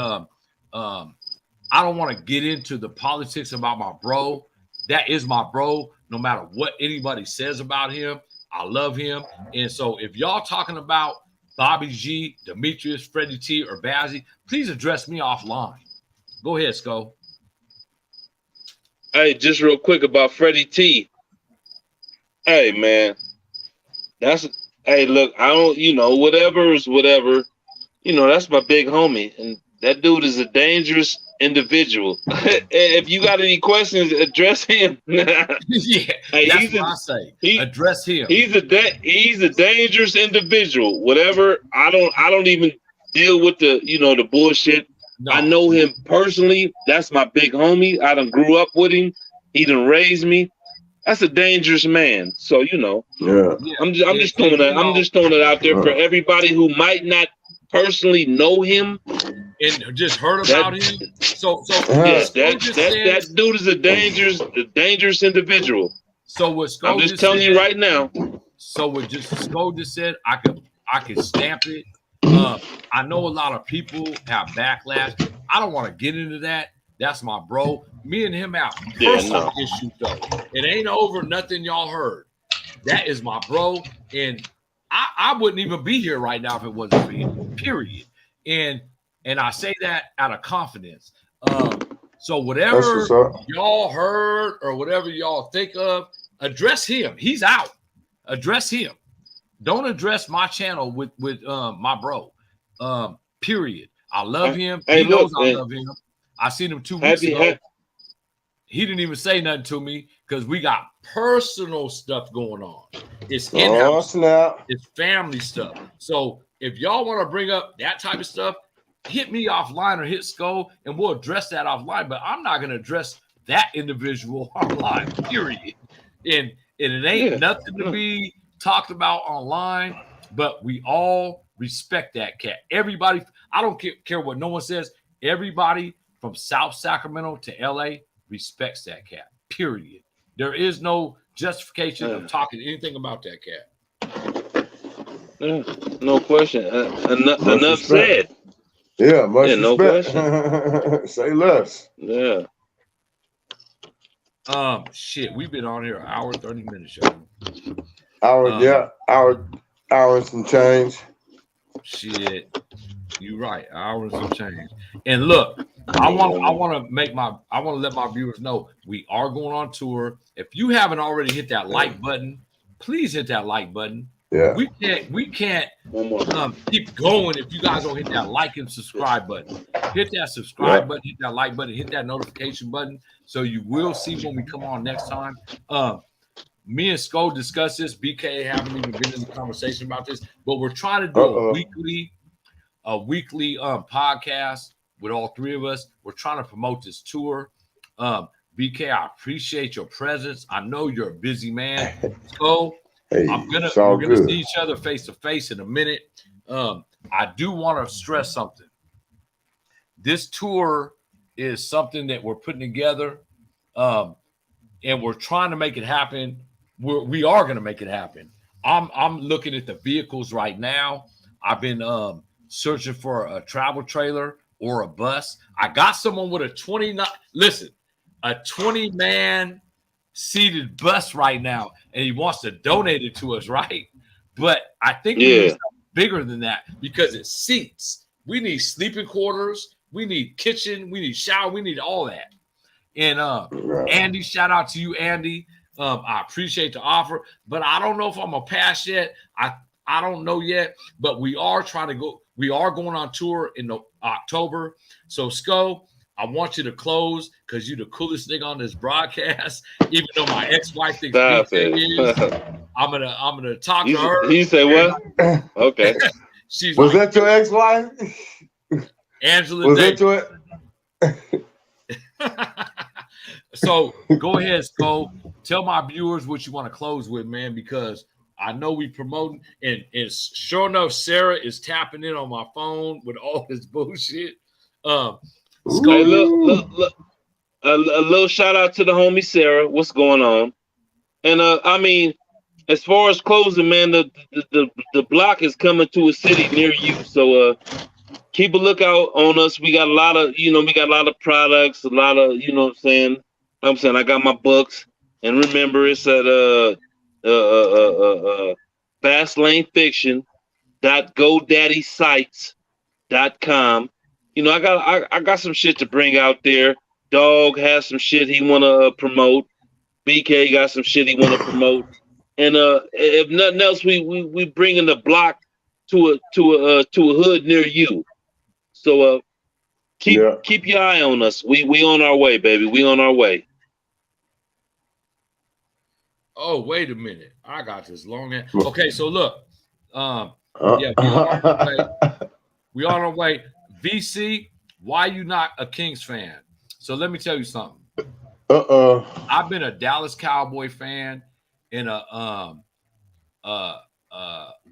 I don't want to get into the politics about my bro. That is my bro. No matter what anybody says about him, I love him. And so if y'all talking about Bobby G, Demetrius, Freddie T, or Bazzi, please address me offline. Go ahead, Sco. Hey, just real quick about Freddie T. Hey, man. Look, I don't, whatever is whatever. That's my big homie. And that dude is a dangerous individual. If you got any questions, address him. Yeah, hey, that's what I say. Address him. He's a dangerous individual. Whatever. I don't even deal with the bullshit. No. I know him personally. That's my big homie. I done grew up with him. He done raised me. That's a dangerous man. So I'm just throwing it out there for everybody who might not personally know him and just heard about him. So that dude is a dangerous individual. So what Sco I'm just telling you right now. So what Sco just said, I could stamp it. I know a lot of people have backlash. I don't want to get into that. That's my bro. Me and him have personal issues though. It ain't over nothing y'all heard. That is my bro, and I wouldn't even be here right now if it wasn't for him. Period. And I say that out of confidence. So whatever y'all heard or whatever y'all think of, address him. He's out. Address him. Don't address my channel with my bro. Period. I love him. He knows I love him. I seen him 2 weeks ago. He didn't even say nothing to me because we got personal stuff going on. It's in-house. It's family stuff. So if y'all want to bring up that type of stuff, hit me offline or hit Sco, and we'll address that offline. But I'm not going to address that individual online, period. And it ain't nothing to be talked about online, but we all respect that cat. Everybody, I don't care what no one says. Everybody from South Sacramento to LA respects that cat, period. There is no justification of talking anything about that cat. No question. Enough said. Yeah, no question. Say less. Yeah. Shit, we've been on here an hour 30 minutes, y'all. Hour and some change. Shit. You're right. Hour and some change. And look, I want to let my viewers know we are going on tour. If you haven't already hit that like button, please hit that like button. Yeah. We can't keep going if you guys don't hit that like and subscribe button. Hit that subscribe button, hit that like button, hit that notification button, so you will see when we come on next time. Me and Sko discussed this. BK haven't even been in the conversation about this, but we're trying to do a weekly podcast with all three of us. We're trying to promote this tour. BK, I appreciate your presence. I know you're a busy man. Sko, hey, we're gonna see each other face to face in a minute. I do want to stress something. This tour is something that we're putting together, and we're trying to make it happen. We are going to make it happen. I'm looking at the vehicles right now. I've been searching for a travel trailer or a bus. I got someone with a 20-man seated bus right now, and he wants to donate it to us, right? But I think we need something bigger than that because it seats. We need sleeping quarters. We need kitchen. We need shower. We need all that. And Andy, shout out to you, Andy. I appreciate the offer, but I don't know if I'm gonna pass yet. I don't know yet, but we are trying to go. We are going on tour in October. So Sko, I want you to close because you're the coolest thing on this broadcast. Even though my ex-wife thinks I'm gonna talk to her. You say what? Okay. Was that your ex-wife? Angela. Was that your? So go ahead, Sko. Tell my viewers what you want to close with, man, because I know we promoting, and sure enough, Sarah is tapping in on my phone with all this bullshit. Sko, hey, look, a little shout out to the homie Sarah. What's going on? And I mean, as far as closing, man, the block is coming to a city near you. So keep a lookout on us. We got a lot of, products, a lot of, what I'm saying, I got my books, and remember it's at fastlanefiction.godaddysites.com. I got some shit to bring out there. Dog has some shit he wanna promote. BK got some shit he wanna promote. And if nothing else, we bringing the block to a hood near you. So keep your eye on us. We on our way, baby. We on our way. Oh, wait a minute. I got this long. Okay, so look. We on our way. We on our way. VC, why you not a Kings fan? So let me tell you something. I've been a Dallas Cowboy fan and a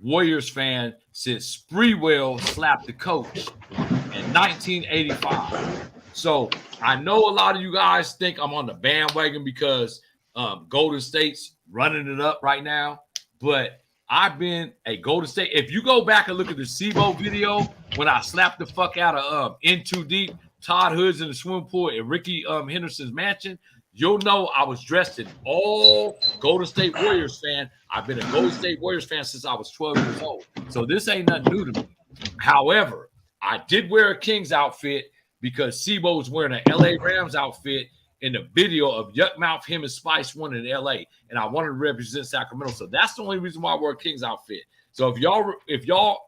Warriors fan since Sprewell slapped the coach in 1985. So I know a lot of you guys think I'm on the bandwagon because Golden State's running it up right now, but I've been a Golden State. If you go back and look at the SIBO video when I slapped the fuck out of In Too Deep, Todd Hood's in the swimming pool at Ricky Henderson's mansion, you'll know I was dressed in all Golden State Warriors fan. I've been a Golden State Warriors fan since I was 12 years old. So this ain't nothing new to me. However, I did wear a Kings outfit because SIBO was wearing an LA Rams outfit in the video of Yuck Mouth, him and Spice won in LA, and I wanted to represent Sacramento. So that's the only reason why I wore a Kings outfit. So if y'all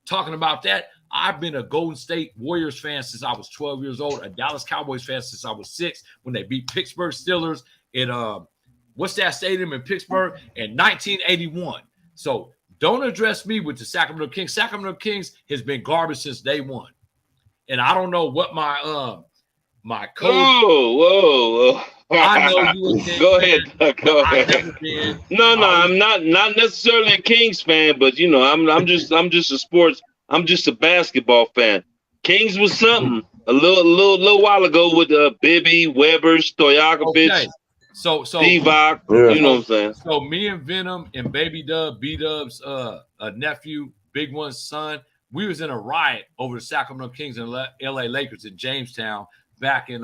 talking about that, I've been a Golden State Warriors fan since I was 12 years old, a Dallas Cowboys fan since I was 6 when they beat Pittsburgh Steelers in what's that stadium in Pittsburgh in 1981. So don't address me with the Sacramento Kings. Sacramento Kings has been garbage since day one, and I don't know what my coach. Whoa. I know you a Kings Go ahead. fan, Go ahead. I've never been. No, I'm not necessarily a Kings fan, but I'm just a basketball fan. Kings was something a little while ago with Bibby, Weber, Stojakovic, Okay. So Divac, you know what I'm saying? So me and Venom and Baby Dub, B-Dub's nephew, Big One's son, we was in a riot over the Sacramento Kings and LA Lakers in Jamestown back in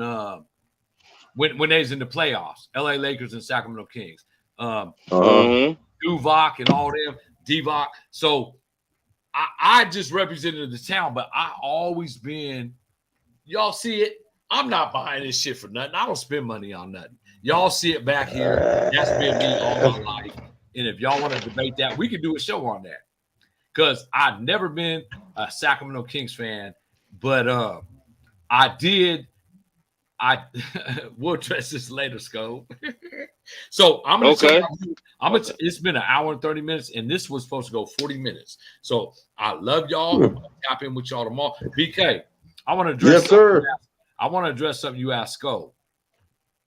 when they was in the playoffs, LA Lakers and Sacramento Kings. Duvac and all them, Divac. So I just represented the town, but I always been. Y'all see it. I'm not buying this shit for nothing. I don't spend money on nothing. Y'all see it back here. That's been me all my life. And if y'all want to debate that, we can do a show on that. Because I've never been a Sacramento Kings fan, but we'll address this later, Sco. So I'm gonna Okay. It's been an hour and 30 minutes, and this was supposed to go 40 minutes. So I love y'all. I'll tap in with y'all tomorrow. BK, I want to address I want to address something you asked Sco.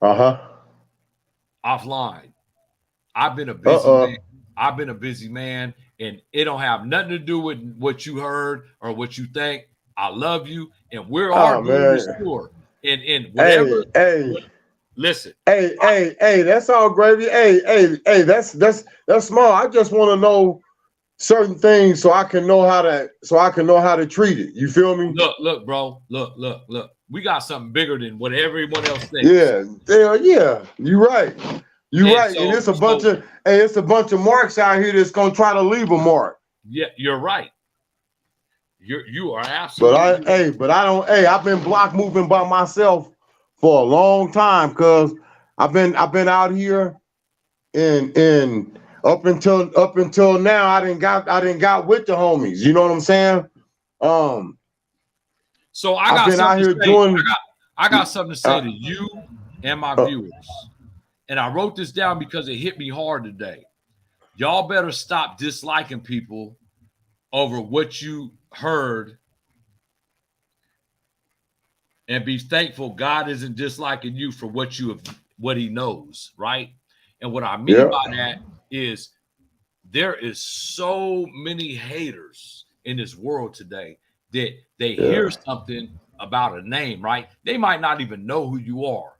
Offline. I've been a busy man. I've been a busy man, and it don't have nothing to do with what you heard or what you think. I love you, and we're all going to restore. And whatever. Listen. Hey, that's all gravy. Hey, that's small. I just want to know certain things so I can know how to treat it. You feel me? Look, bro. Look. We got something bigger than what everyone else thinks. Yeah. You're right. And it's a bunch of marks out here that's gonna try to leave a mark. Yeah, you're right. You are absolutely. But I've been block moving by myself for a long time because I've been out here and up until now I didn't got with the homies. You know what I'm saying? So I got something to say to you and my viewers. And I wrote this down because it hit me hard today. Y'all better stop disliking people over what you heard and be thankful God isn't disliking you for what he knows, right? And what I mean by that is there is so many haters in this world today that they hear something about a name, right? They might not even know who you are,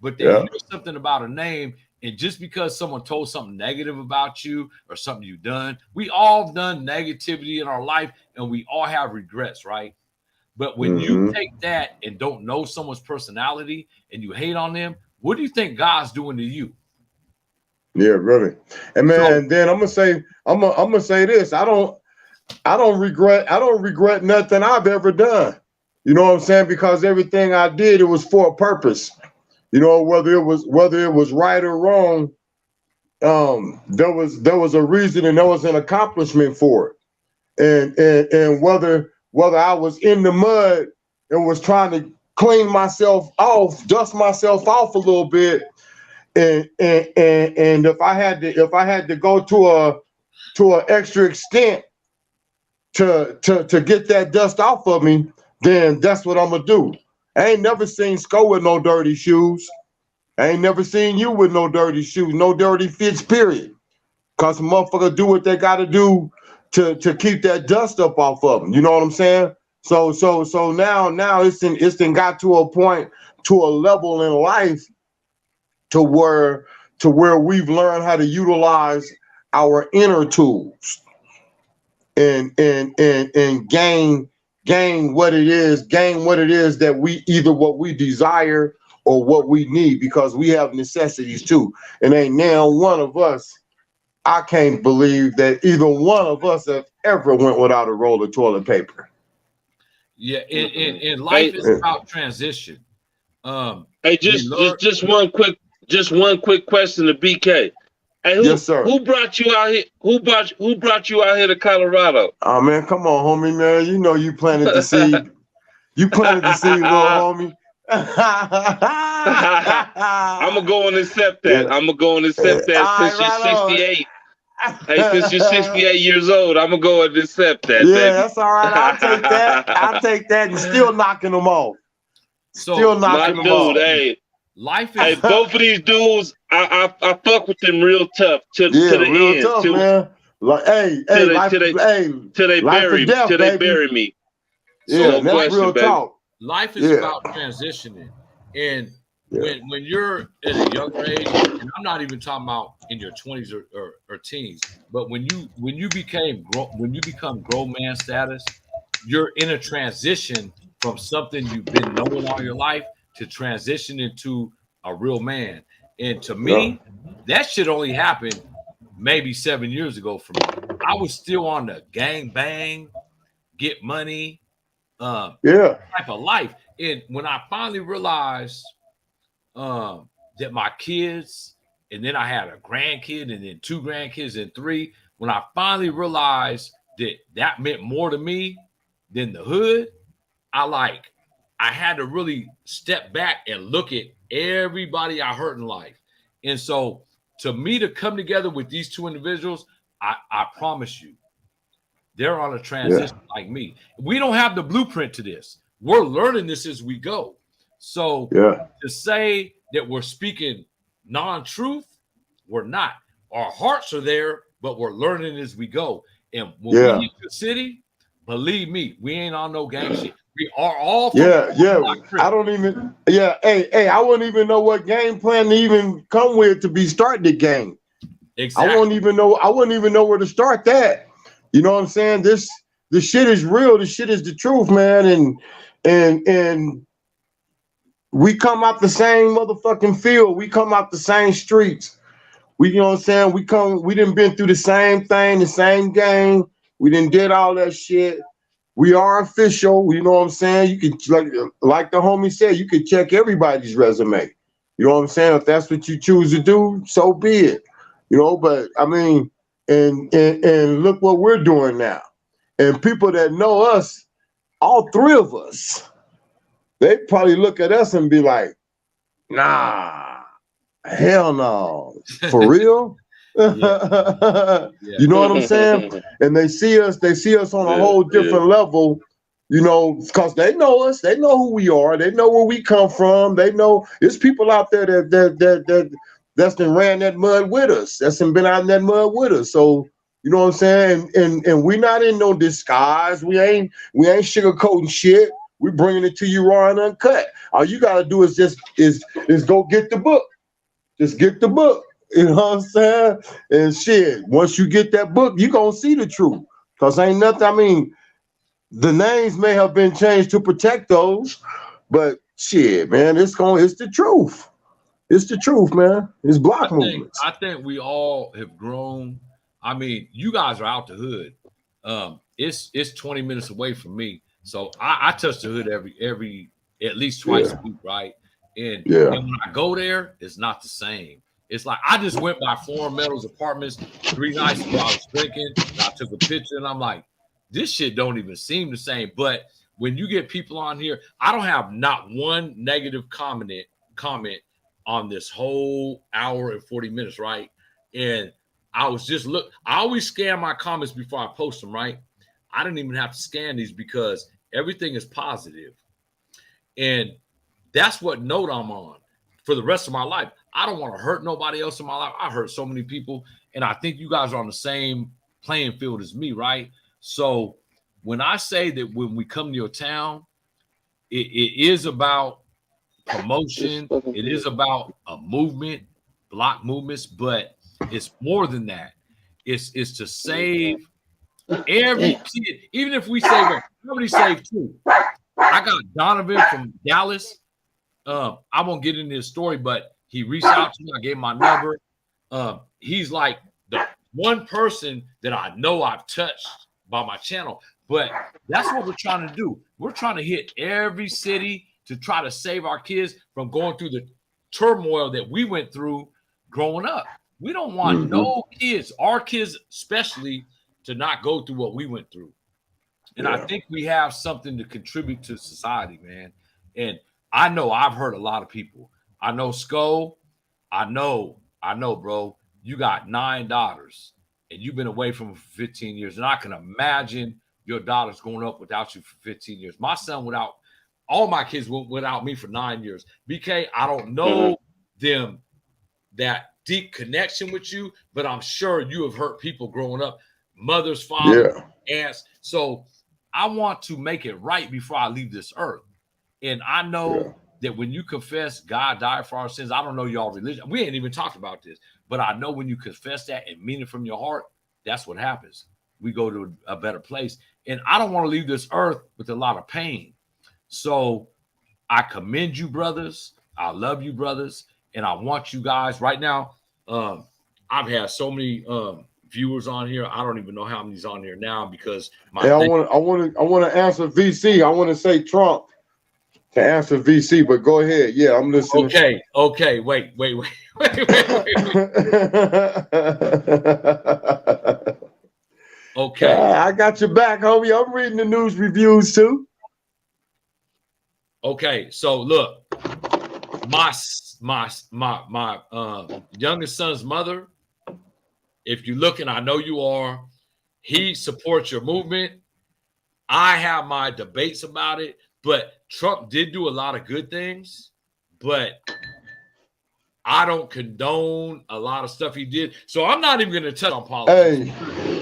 but they hear something about a name, and just because someone told something negative about you or something you've done, we all done negativity in our life, and we all have regrets, right? But when you take that and don't know someone's personality and you hate on them, what do you think God's doing to you? Yeah, really. And man, then I'm gonna say this. I don't regret nothing I've ever done. You know what I'm saying? Because everything I did, it was for a purpose. You know, whether it was right or wrong, there was a reason and there was an accomplishment for it. And whether I was in the mud and was trying to clean myself off, dust myself off a little bit, and if I had to go to an extra extent to get that dust off of me, then that's what I'm gonna do. I ain't never seen Sco with no dirty shoes. I ain't never seen you with no dirty shoes, no dirty fits, period. Cause motherfucker do what they gotta do to keep that dust up off of them. You know what I'm saying? So now it's got to a point, to a level in life to where we've learned how to utilize our inner tools and gain what it is that we either what we desire or what we need, because we have necessities too. And ain't now one of us, I can't believe that either one of us have ever went without a roll of toilet paper. Yeah, and life is about transition. Hey, just one quick question to BK. Hey, yes, sir. Who brought you out here? Who brought you out here to Colorado? Oh man, come on, homie, man. You know you planted the seed. You planted the seed, little homie. I'm gonna go and accept that. I'm gonna go and accept that since you're 68. Hey, since you're 68 years old, I'm gonna go and accept that. Yeah, baby. That's all right. I'll take that and still knocking them off. Still knocking them off. Hey, life is both of these dudes, I fuck with them real tough to the real end. Tough, man. Like, till they bury me. Yeah, so that's question, real baby. talk. Life is about transitioning, and when you're at a younger age, and I'm not even talking about in your 20s or teens, but when you become grown man status, you're in a transition from something you've been knowing all your life to transition into a real man. And to me, that shit only happened maybe 7 years ago for me. I was still on the gang bang, get money, type of life. And when I finally realized that my kids, and then I had a grandkid, and then 2 grandkids, and 3. When I finally realized that meant more to me than the hood, I had to really step back and look at everybody I hurt in life. And so to me to come together with these 2 individuals, I promise you, they're on a transition like me. We don't have the blueprint to this. We're learning this as we go. So to say that we're speaking non-truth, we're not. Our hearts are there, but we're learning as we go. And when we hit the city, believe me, we ain't on no gang shit. We are all I don't even hey, I wouldn't even know what game plan to even come with to be starting the game. Exactly. I wouldn't even know where to start that. You know what I'm saying? This shit is real. This shit is the truth, man. And we come out the same motherfucking field. We come out the same streets. We, you know what I'm saying? We done been through the same thing, the same game. We done did all that shit. We are official. You know what I'm saying? You can, like the homie said, you can check everybody's resume. You know what I'm saying? If that's what you choose to do, so be it. You know, but I mean, and look what we're doing now. And people that know us, all 3 of us, they probably look at us and be like, nah, hell no. For real? You know what I'm saying? And they see us on a whole different level, you know, because they know us, they know who we are, they know where we come from, they know there's people out there that's been ran that mud with us, that's been out in that mud with us. So you know what I'm saying? And we're not in no disguise. We ain't sugarcoating shit. We're bringing it to you raw and uncut. All you gotta do is just go get the book. Just get the book. You know what I'm saying? And shit, once you get that book, you gonna see the truth. Cause ain't nothing. I mean, the names may have been changed to protect those, but shit, man, it's the truth. It's the truth, man. It's block movements. I think we all have grown. I mean, you guys are out the hood. It's 20 minutes away from me. So I touch the hood every at least twice a week, right? And when I go there, it's not the same. It's like I just went by Foreign Metals Apartments 3 nights ago. I was drinking, and I took a picture, and I'm like, this shit don't even seem the same. But when you get people on here, I don't have not one negative comment on this whole hour and 40 minutes, right? And I was just I always scan my comments before I post them, right? I didn't even have to scan these because everything is positive. And that's what note I'm on for the rest of my life. I don't want to hurt nobody else in my life. I hurt so many people. And I think you guys are on the same playing field as me, right? So when I say that when we come to your town, it is about promotion. It is about a movement, block movements, but it's more than that. It's to save every kid. Even if we save one, somebody saved 2. I got Donovan from Dallas. I won't get into his story, but he reached out to me. I gave him my number. He's like the one person that I know I've touched by my channel. But that's what we're trying to do. We're trying to hit every city to try to save our kids from going through the turmoil that we went through growing up. We don't want no kids, our kids especially, to not go through what we went through. And I think we have something to contribute to society, man. And I know I've hurt a lot of people. I know Sko, I know, bro, you got 9 daughters and you've been away from them for 15 years. And I can imagine your daughters growing up without you for 15 years. My son all my kids went without me for 9 years. BK, I don't know them that deep connection with you, but I'm sure you have hurt people growing up, mothers, fathers, aunts. So I want to make it right before I leave this earth. And I know that when you confess God died for our sins, I don't know y'all religion. We ain't even talked about this, but I know when you confess that and mean it from your heart, that's what happens. We go to a better place. And I don't want to leave this earth with a lot of pain. So I commend you, brothers. I love you, brothers. And I want you guys right now. I've had so many viewers on here. I don't even know how many's on here now because my Hey, I want to answer VC. I want to say Trump to answer VC, but go ahead. Yeah, I'm listening. Okay. Wait. Okay. I got your back, homie. I'm reading the news reviews too. Okay. So look, my youngest son's mother, if you're looking, I know you are, he supports your movement. I have my debates about it, but Trump did do a lot of good things, but I don't condone a lot of stuff he did. So I'm not even going to touch on politics.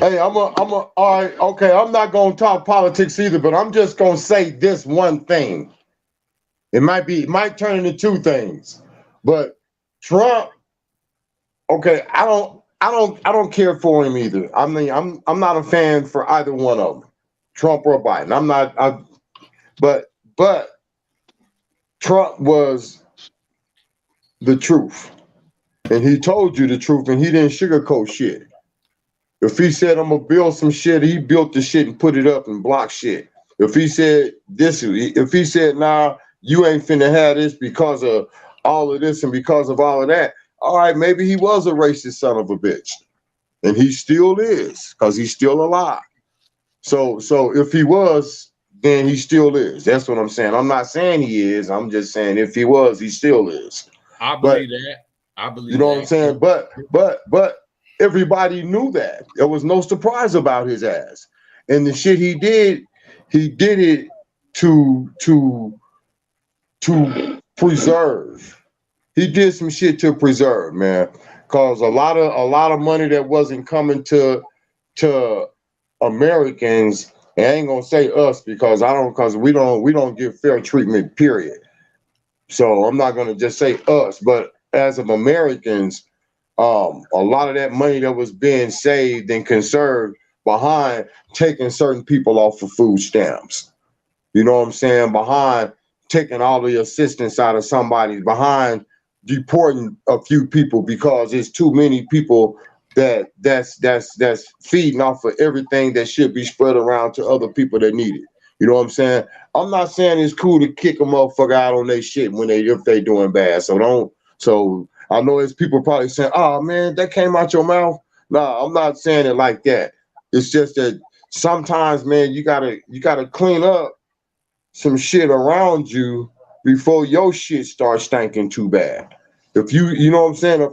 Hey, all right, okay, I'm not going to talk politics either, but I'm just going to say this one thing. It might turn into two things, but Trump, okay, I don't care for him either. I mean, I'm not a fan for either one of them, Trump or Biden. But Trump was the truth, and he told you the truth, and he didn't sugarcoat shit. If he said I'm gonna build some shit, he built the shit and put it up and blocked shit. If he said nah, you ain't finna have this because of all of this and because of all of that, all right, maybe he was a racist son of a bitch, and he still is because he's still alive. So if he was, then he still is. That's what I'm saying. I'm not saying he is. I'm just saying if he was, he still is. I believe that. I believe you know what I'm saying. But everybody knew that. There was no surprise about his ass. And the shit he did it to preserve. He did some shit to preserve, man. Cause a lot of money that wasn't coming to Americans, and I ain't gonna say us because we don't give fair treatment, period. So I'm not gonna just say us, but as of Americans, a lot of that money that was being saved and conserved behind taking certain people off of food stamps. You know what I'm saying? Behind taking all the assistance out of somebody, behind deporting a few people because there's too many people that's feeding off of everything that should be spread around to other people that need it. You know what I'm saying? I'm not saying it's cool to kick a motherfucker out on their shit if they doing bad. So I know there's people probably saying, "Oh man, that came out your mouth." Nah, I'm not saying it like that. It's just that sometimes, man, you gotta clean up some shit around you before your shit starts stinking too bad. If you know what I'm saying,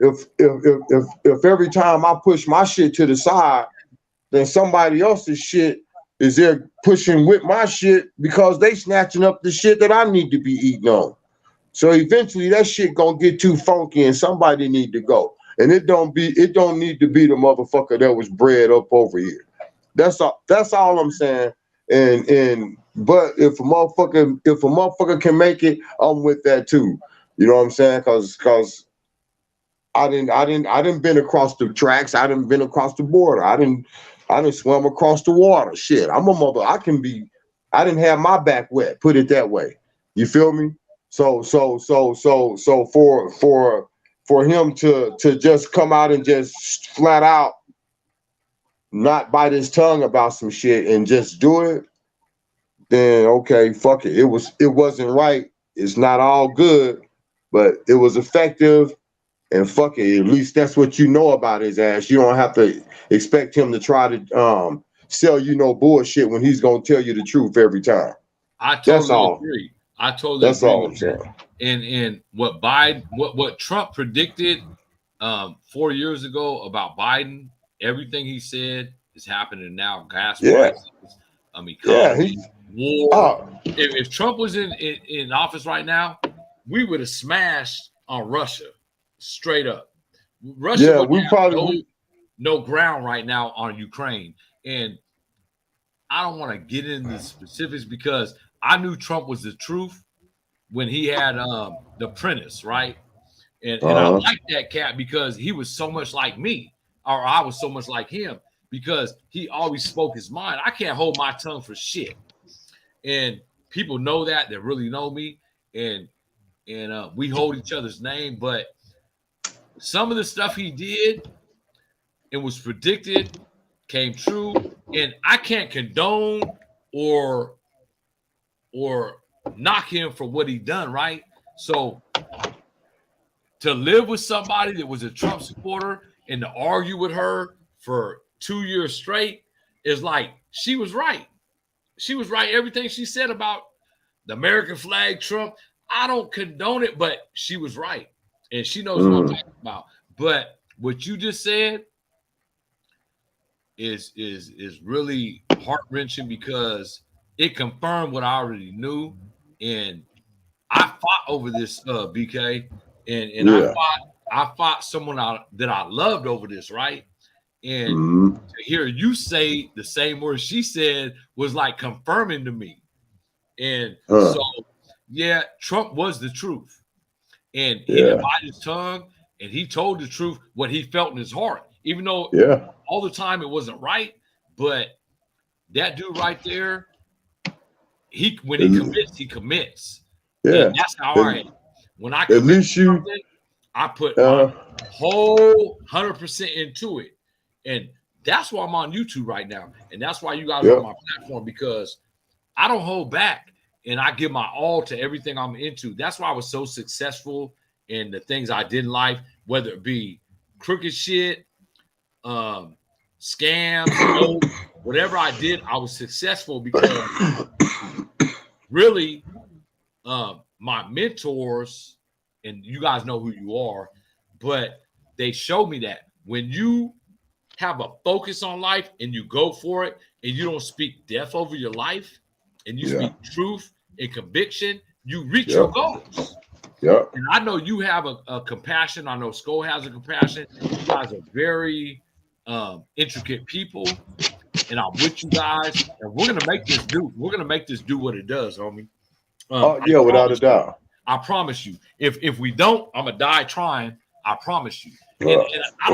if every time I push my shit to the side, then somebody else's shit is there pushing with my shit because they snatching up the shit that I need to be eating on. So eventually that shit gonna get too funky and somebody need to go. And it don't need to be the motherfucker that was bred up over here. That's all I'm saying. But if a motherfucker can make it, I'm with that too. You know what I'm saying? Cause I didn't been across the tracks. I didn't been across the border. I didn't swim across the water. Shit, I'm a mother. I didn't have my back wet. Put it that way. You feel me? So for him to just come out and just flat out not bite his tongue about some shit and just do it, then okay, fuck it. It wasn't right. It's not all good, but it was effective. And fuck it, at least that's what you know about his ass. You don't have to expect him to try to sell you no bullshit when he's gonna tell you the truth every time. I totally agree. That's all I'm saying. And what Trump predicted 4 years ago about Biden, everything he said is happening now. Gas prices, economy, war. If Trump was in office right now, we would have smashed on Russia straight up. Russia would have no ground right now on Ukraine. And I don't want to get into the specifics because I knew Trump was the truth when he had The Apprentice, right? And I like that cat because he was so much like me, or I was so much like him, because he always spoke his mind. I can't hold my tongue for shit. And people know that really know me, and we hold each other's name. But some of the stuff he did, and was predicted, came true, and I can't condone or knock him for what he done, right? So to live with somebody that was a Trump supporter and to argue with her for 2 years straight is like, she was right. She was right. Everything she said about the American flag, Trump, I don't condone it, but she was right. And she knows what I'm talking about. But what you just said is really heart-wrenching because it confirmed what I already knew. And I fought over this, BK. And I fought someone that I loved over this, right? And to hear you say the same words she said was like confirming to me. And so, yeah, Trump was the truth. And he didn't bite his tongue, and he told the truth, what he felt in his heart, even though all the time it wasn't right. But that dude right there, when he commits. Yeah, and that's how I am. When I commit something, I put my whole 100% into it. And that's why I'm on YouTube right now. And that's why you guys are on my platform, because I don't hold back and I give my all to everything I'm into. That's why I was so successful in the things I did in life, whether it be crooked shit, scams, whatever I did, I was successful because really my mentors, and you guys know who you are, but they showed me that when you have a focus on life and you go for it and you don't speak death over your life and you speak truth and conviction, you reach your goals. And I know you have a compassion. I know Sko has a compassion. You guys are very intricate people, and I'm with you guys. And we're gonna make this do. We're gonna make this do what it does, homie. Without a doubt. I promise you. If we don't, I'm gonna die trying. I promise you. And I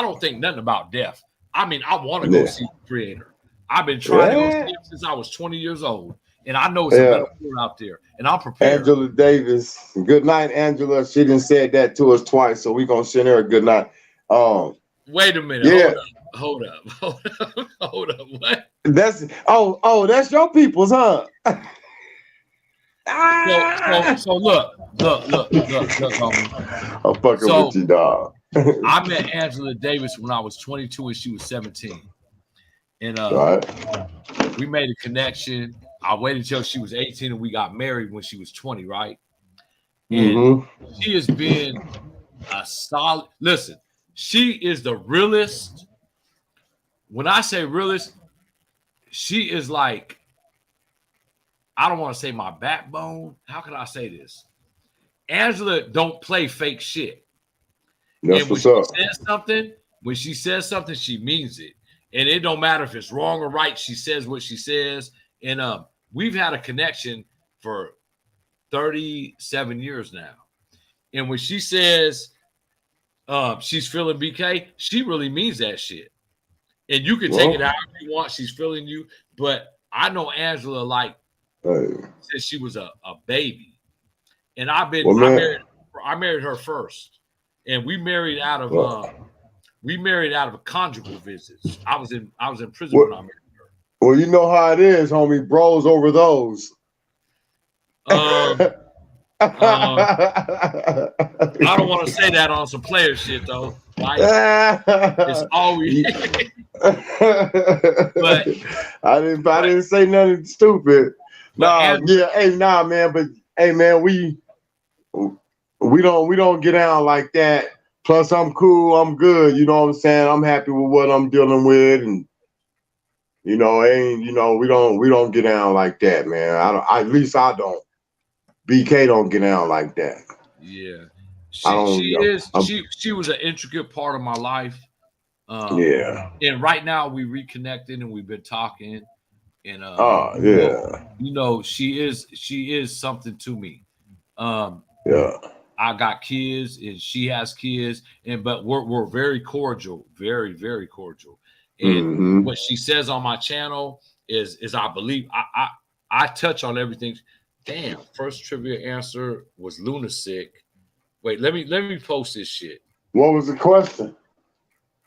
don't think nothing about death. I mean, I want to go see the Creator. I've been trying to go see him since I was 20 years old, and I know it's a better world out there, and I'm prepared. Angela Davis, good night, Angela. She didn't say that to us twice, so we're gonna send her a good night. Wait a minute. Hold up. What? That's that's your people's, huh? So look, homie. I'm fucking with you, dog. I met Angela Davis when I was 22 and she was 17. And we made a connection. I waited till she was 18 and we got married when she was 20, right? And she has been a solid, listen, she is the realest. When I say realest, she is like, I don't want to say my backbone. How can I say this? Angela don't play fake shit. That's and when she says something, she means it. And it don't matter if it's wrong or right. She says what she says. And we've had a connection for 37 years now. And when she says she's feeling BK, she really means that shit. And you can take it however you want. She's feeling you. But I know Angela like since she was a baby. And I married her first. And we married out of a conjugal visits. I was in prison when I married her. Well, you know how it is, homie. Bros over those. I don't want to say that on some player shit though. Right? It's always. But I didn't say nothing stupid. Man, but hey, man, we don't get down like that. Plus, I'm cool. I'm good. You know what I'm saying? I'm happy with what I'm dealing with, and we don't get down like that, man. At least I don't. BK don't get down like that. Yeah, she was an intricate part of my life. And right now we reconnected and we've been talking. And she is something to me. I got kids and she has kids, but we're very cordial, very, very cordial. And what she says on my channel is I believe I touch on everything. Damn, first trivia answer was lunatic. Wait, let me post this shit. What was the question?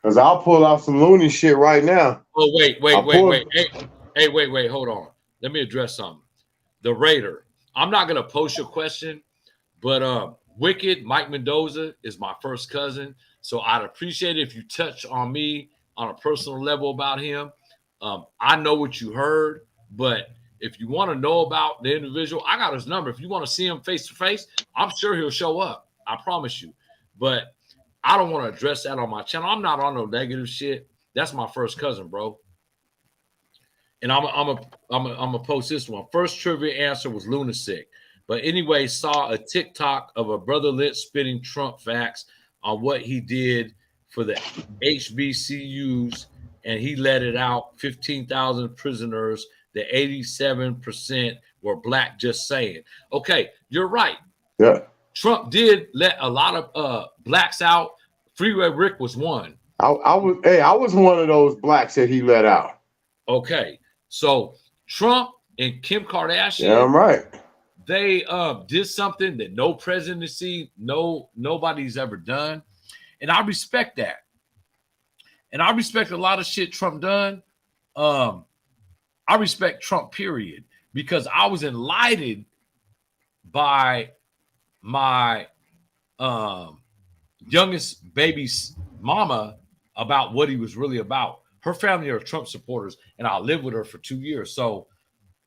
Cause I'll pull out some loony shit right now. Oh, wait. Wait. Hold on. Let me address something. The Raider. I'm not gonna post your question, but Wicked Mike Mendoza is my first cousin, so I'd appreciate it if you touch on me on a personal level about him. I know what you heard, but if you want to know about the individual, I got his number. If you want to see him face to face, I'm sure he'll show up. I promise you. But I don't want to address that on my channel. I'm not on no negative shit. That's my first cousin, bro. And I'm a post this one. First trivia answer was lunatic. But anyway, saw a TikTok of a brother lit spitting Trump facts on what he did for the HBCUs, and he let it out. 15,000 prisoners. The 87% were black. Just saying. Okay, you're right. Yeah. Trump did let a lot of blacks out. Freeway Rick was one. I was one of those blacks that he let out. Okay, so Trump and Kim Kardashian. Yeah, I'm right. They did something that no presidency, nobody's ever done, and I respect that. And I respect a lot of shit Trump done. I respect Trump, period, because I was enlightened by my youngest baby's mama about what he was really about. Her family are Trump supporters, and I lived with her for 2 years. So,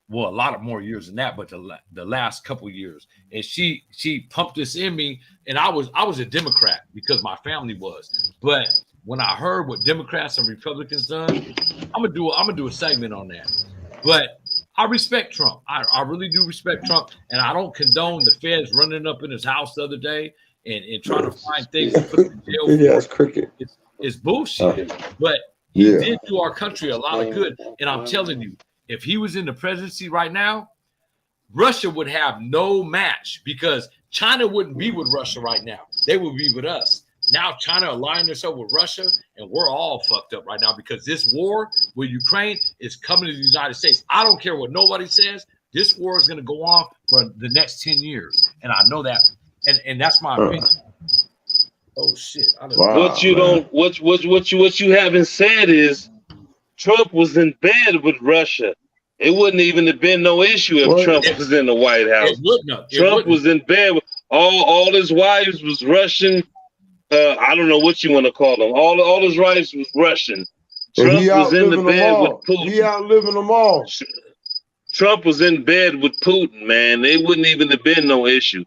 well, a lot of more years than that, but the last couple of years. And she pumped this in me, and I was a Democrat because my family was. But when I heard what Democrats and Republicans done, I'm gonna do a segment on that. But I respect Trump. I really do respect Trump, and I don't condone the feds running up in his house the other day and trying to find things to put in jail for. Yeah, it's cricket. It's bullshit. But he did do our country a lot of good. And I'm telling you, if he was in the presidency right now, Russia would have no match because China wouldn't be with Russia right now. They would be with us. Now China aligned themselves with Russia, and we're all fucked up right now because this war with Ukraine is coming to the United States. I don't care what nobody says. This war is going to go on for the next 10 years. And I know that. And that's my opinion. Oh shit! What you haven't said is Trump was in bed with Russia. It wouldn't even have been no issue if Trump was in the White House. Trump was in bed with all his wives was Russian. I don't know what you want to call them. All his wives was Russian. Trump was in the bed with Putin. He outliving them all. Trump was in bed with Putin, man. It wouldn't even have been no issue.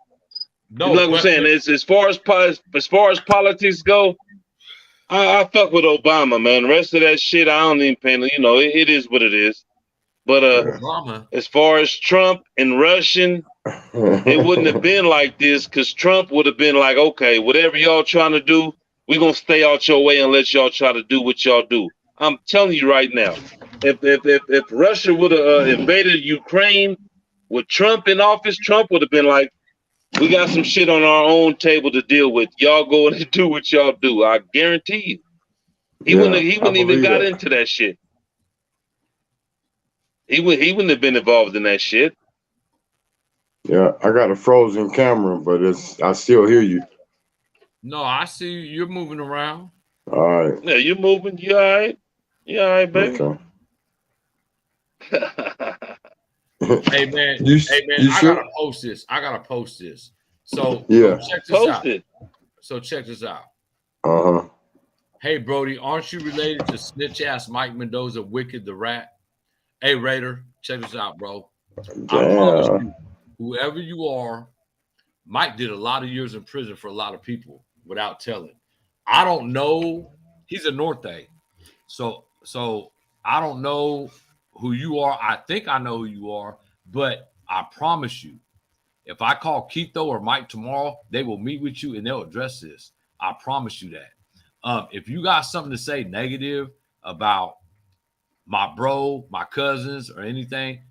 No, you know what I'm saying? As far as politics go, I fuck with Obama, man. The rest of that shit, I don't even pay. You know, it is what it is. But as far as Trump and Russian, it wouldn't have been like this because Trump would have been like, okay, whatever y'all trying to do, we're gonna stay out your way and let y'all try to do what y'all do. I'm telling you right now, if Russia would have invaded Ukraine with Trump in office, Trump would have been like, we got some shit on our own table to deal with. Y'all go and do what y'all do. I guarantee you. He wouldn't even got into that shit. He wouldn't have been involved in that shit. Yeah, I got a frozen camera, but I still hear you. No, I see you. You're moving around. All right. Yeah, you're moving. You all right? You all right, baby? Okay. Hey man, I gotta post this. So check this out. So check this out. Uh-huh. Hey Brody, aren't you related to snitch ass Mike Mendoza, Wicked the Rat? Hey Raider, check this out, bro. I promise you, whoever you are, Mike did a lot of years in prison for a lot of people without telling. I don't know. He's a Norte. So I don't know who you are. I think I know who you are, but I promise you, if I call Keito or Mike tomorrow, they will meet with you and they'll address this. I promise you that. If you got something to say negative about my bro, my cousins, or anything,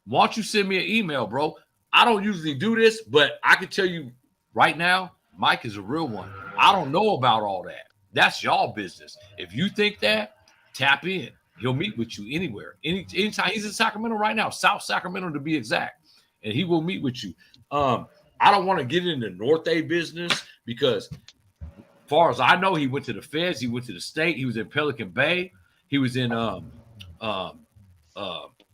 why don't you send me an email, bro? I don't usually do this, but I can tell you right now, Mike is a real one. I don't know about all that. That's y'all business. If you think that, tap in. He'll meet with you anywhere. Anytime. He's in Sacramento right now, South Sacramento to be exact. And he will meet with you. I don't want to get into North A business because far as I know, he went to the feds. He went to the state. He was in Pelican Bay. He was in the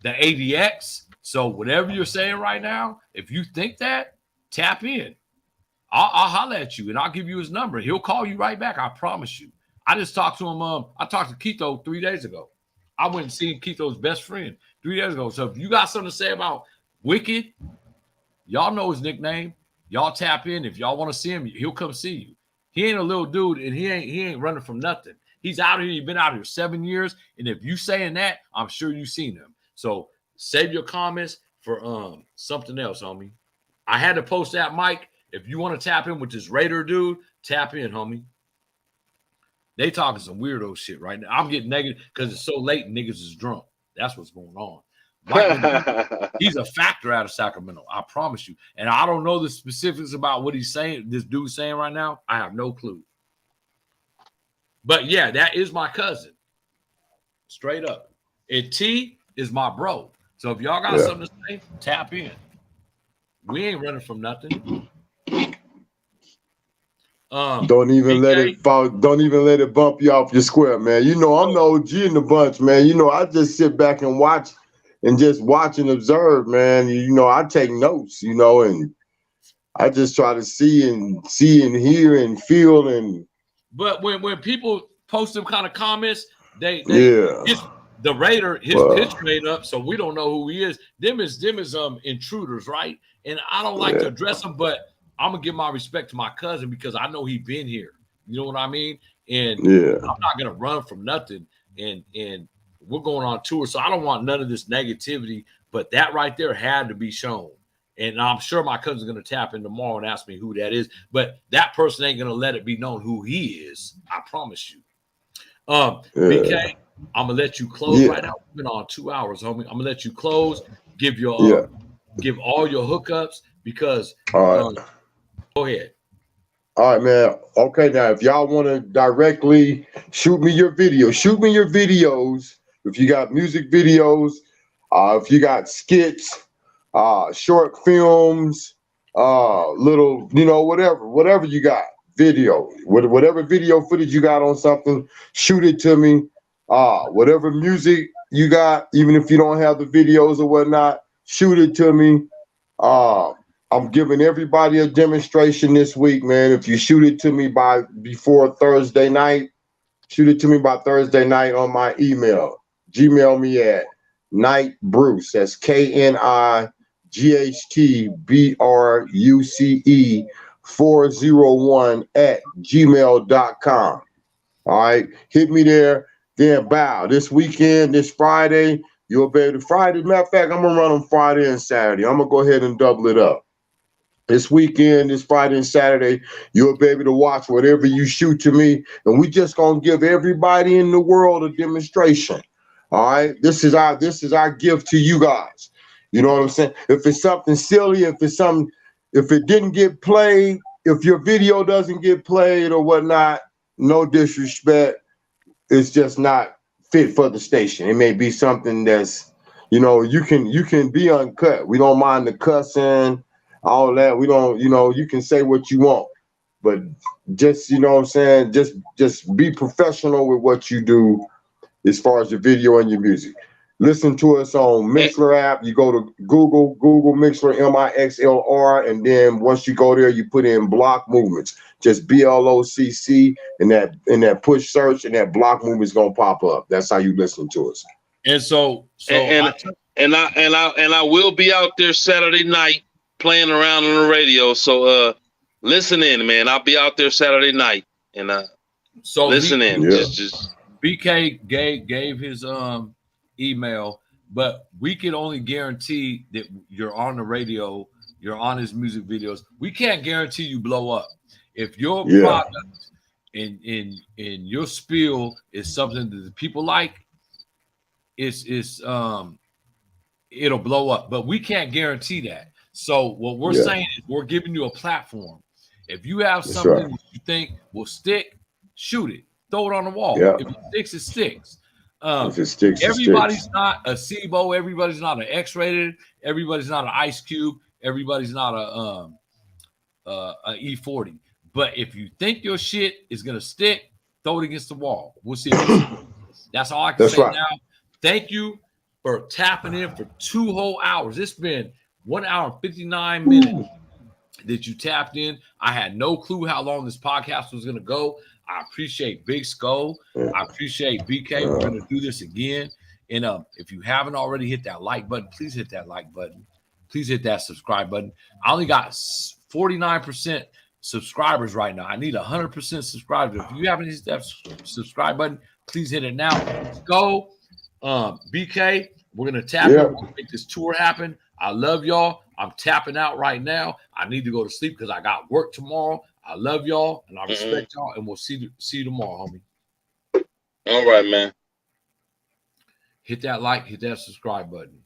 ADX. So whatever you're saying right now, if you think that, tap in. I'll holler at you and I'll give you his number. He'll call you right back. I promise you. I just talked to him. I talked to Keto 3 days ago. I went and seen Keto's best friend 3 days ago. So if you got something to say about Wicked, y'all know his nickname. Y'all tap in. If y'all want to see him, he'll come see you. He ain't a little dude, and he ain't running from nothing. He's out here. He's been out here 7 years. And if you saying that, I'm sure you've seen him. So save your comments for something else, homie. I had to post that, Mike. If you want to tap in with this Raider dude, tap in, homie. They talking some weirdo shit right now. I'm getting negative because it's so late and niggas is drunk. That's what's going on. He's a factor out of Sacramento. I promise you. And I don't know the specifics about what he's saying. This dude's saying right now. I have no clue. But yeah, that is my cousin. Straight up. And T is my bro. So if y'all got something to say, tap in. We ain't running from nothing. Don't even let it fall. Don't even let it bump you off your square, man. You know, I'm the OG in the bunch, man. You know, I just sit back and watch and just watch and observe, man. You know, I take notes, you know, and I just try to see and hear and feel. And but when people post them kind of comments, they the Raider, his picture ain't up, so we don't know who he is. Them is intruders, right? And I don't like to address them, but I'm gonna give my respect to my cousin because I know he been here. You know what I mean? And I'm not gonna run from nothing. And we're going on tour, so I don't want none of this negativity. But that right there had to be shown. And I'm sure my cousin's gonna tap in tomorrow and ask me who that is. But that person ain't gonna let it be known who he is. I promise you. BK, I'm gonna let you close right now. We've been on 2 hours, homie. I'm gonna let you close. Give your give all your hookups because. Go ahead. All right, man. Okay, now if y'all want to directly shoot me your videos. If you got music videos, if you got skits, short films, little, you know, whatever you got, video, whatever video footage you got on something, shoot it to me. Whatever music you got, even if you don't have the videos or whatnot, shoot it to me. I'm giving everybody a demonstration this week, man. If you shoot it to me before Thursday night, shoot it to me by Thursday night on my email. Gmail me at nightbruce. That's KNIGHTBRUCE 401 at gmail.com. All right, hit me there. Then bow. This weekend, this Friday, you'll be able to Friday. Matter of fact, I'm gonna run on Friday and Saturday. I'm gonna go ahead and double it up. This weekend, this Friday and Saturday, you'll be able to watch whatever you shoot to me. And we just gonna give everybody in the world a demonstration. All right. This is our gift to you guys. You know what I'm saying? If it's something silly, if it didn't get played, if your video doesn't get played or whatnot, no disrespect. It's just not fit for the station. It may be something that's, you know, you can be uncut. We don't mind the cussing. All that, we don't, you know, you can say what you want, but just, you know what I'm saying, just be professional with what you do as far as your video and your music. Listen to us on Mixlr app. You go to Google Mixlr, MIXLR, and then once you go there, you put in Block Movements. Just BLOCC, and that push search, and that Block Movement's gonna pop up. That's how you listen to us. And I will be out there Saturday night playing around on the radio. So listen in, man. I'll be out there Saturday night and so listen in. Just BK gave his email, but we can only guarantee that you're on the radio, you're on his music videos. We can't guarantee you blow up. If your product and your spiel is something that the people like, it'll blow up. But we can't guarantee that. So what we're saying is we're giving you a platform. If you have something that you think will stick, shoot it. Throw it on the wall. Yeah. If it sticks, it sticks. If it sticks, everybody's not a SIBO. Everybody's not an X-rated. Everybody's not an Ice Cube. Everybody's not a E40. But if you think your shit is gonna stick, throw it against the wall. We'll see. That's all I can say now. Thank you for tapping in for 2 whole hours. It's been 1 hour and 59 minutes that you tapped in. I had no clue how long this podcast was gonna go. I appreciate Big Skull. I appreciate BK. We're gonna do this again. And if you haven't already hit that like button, please hit that like button. Please hit that subscribe button. I only got 49% subscribers right now. I need 100% subscribers. If you haven't hit that subscribe button, please hit it now. Let's go. BK, we're gonna tap in. We're gonna make this tour happen. I love y'all. I'm tapping out right now. I need to go to sleep because I got work tomorrow. I love y'all and I respect y'all, and we'll see you tomorrow, homie. All right, man. Hit that like, hit that subscribe button.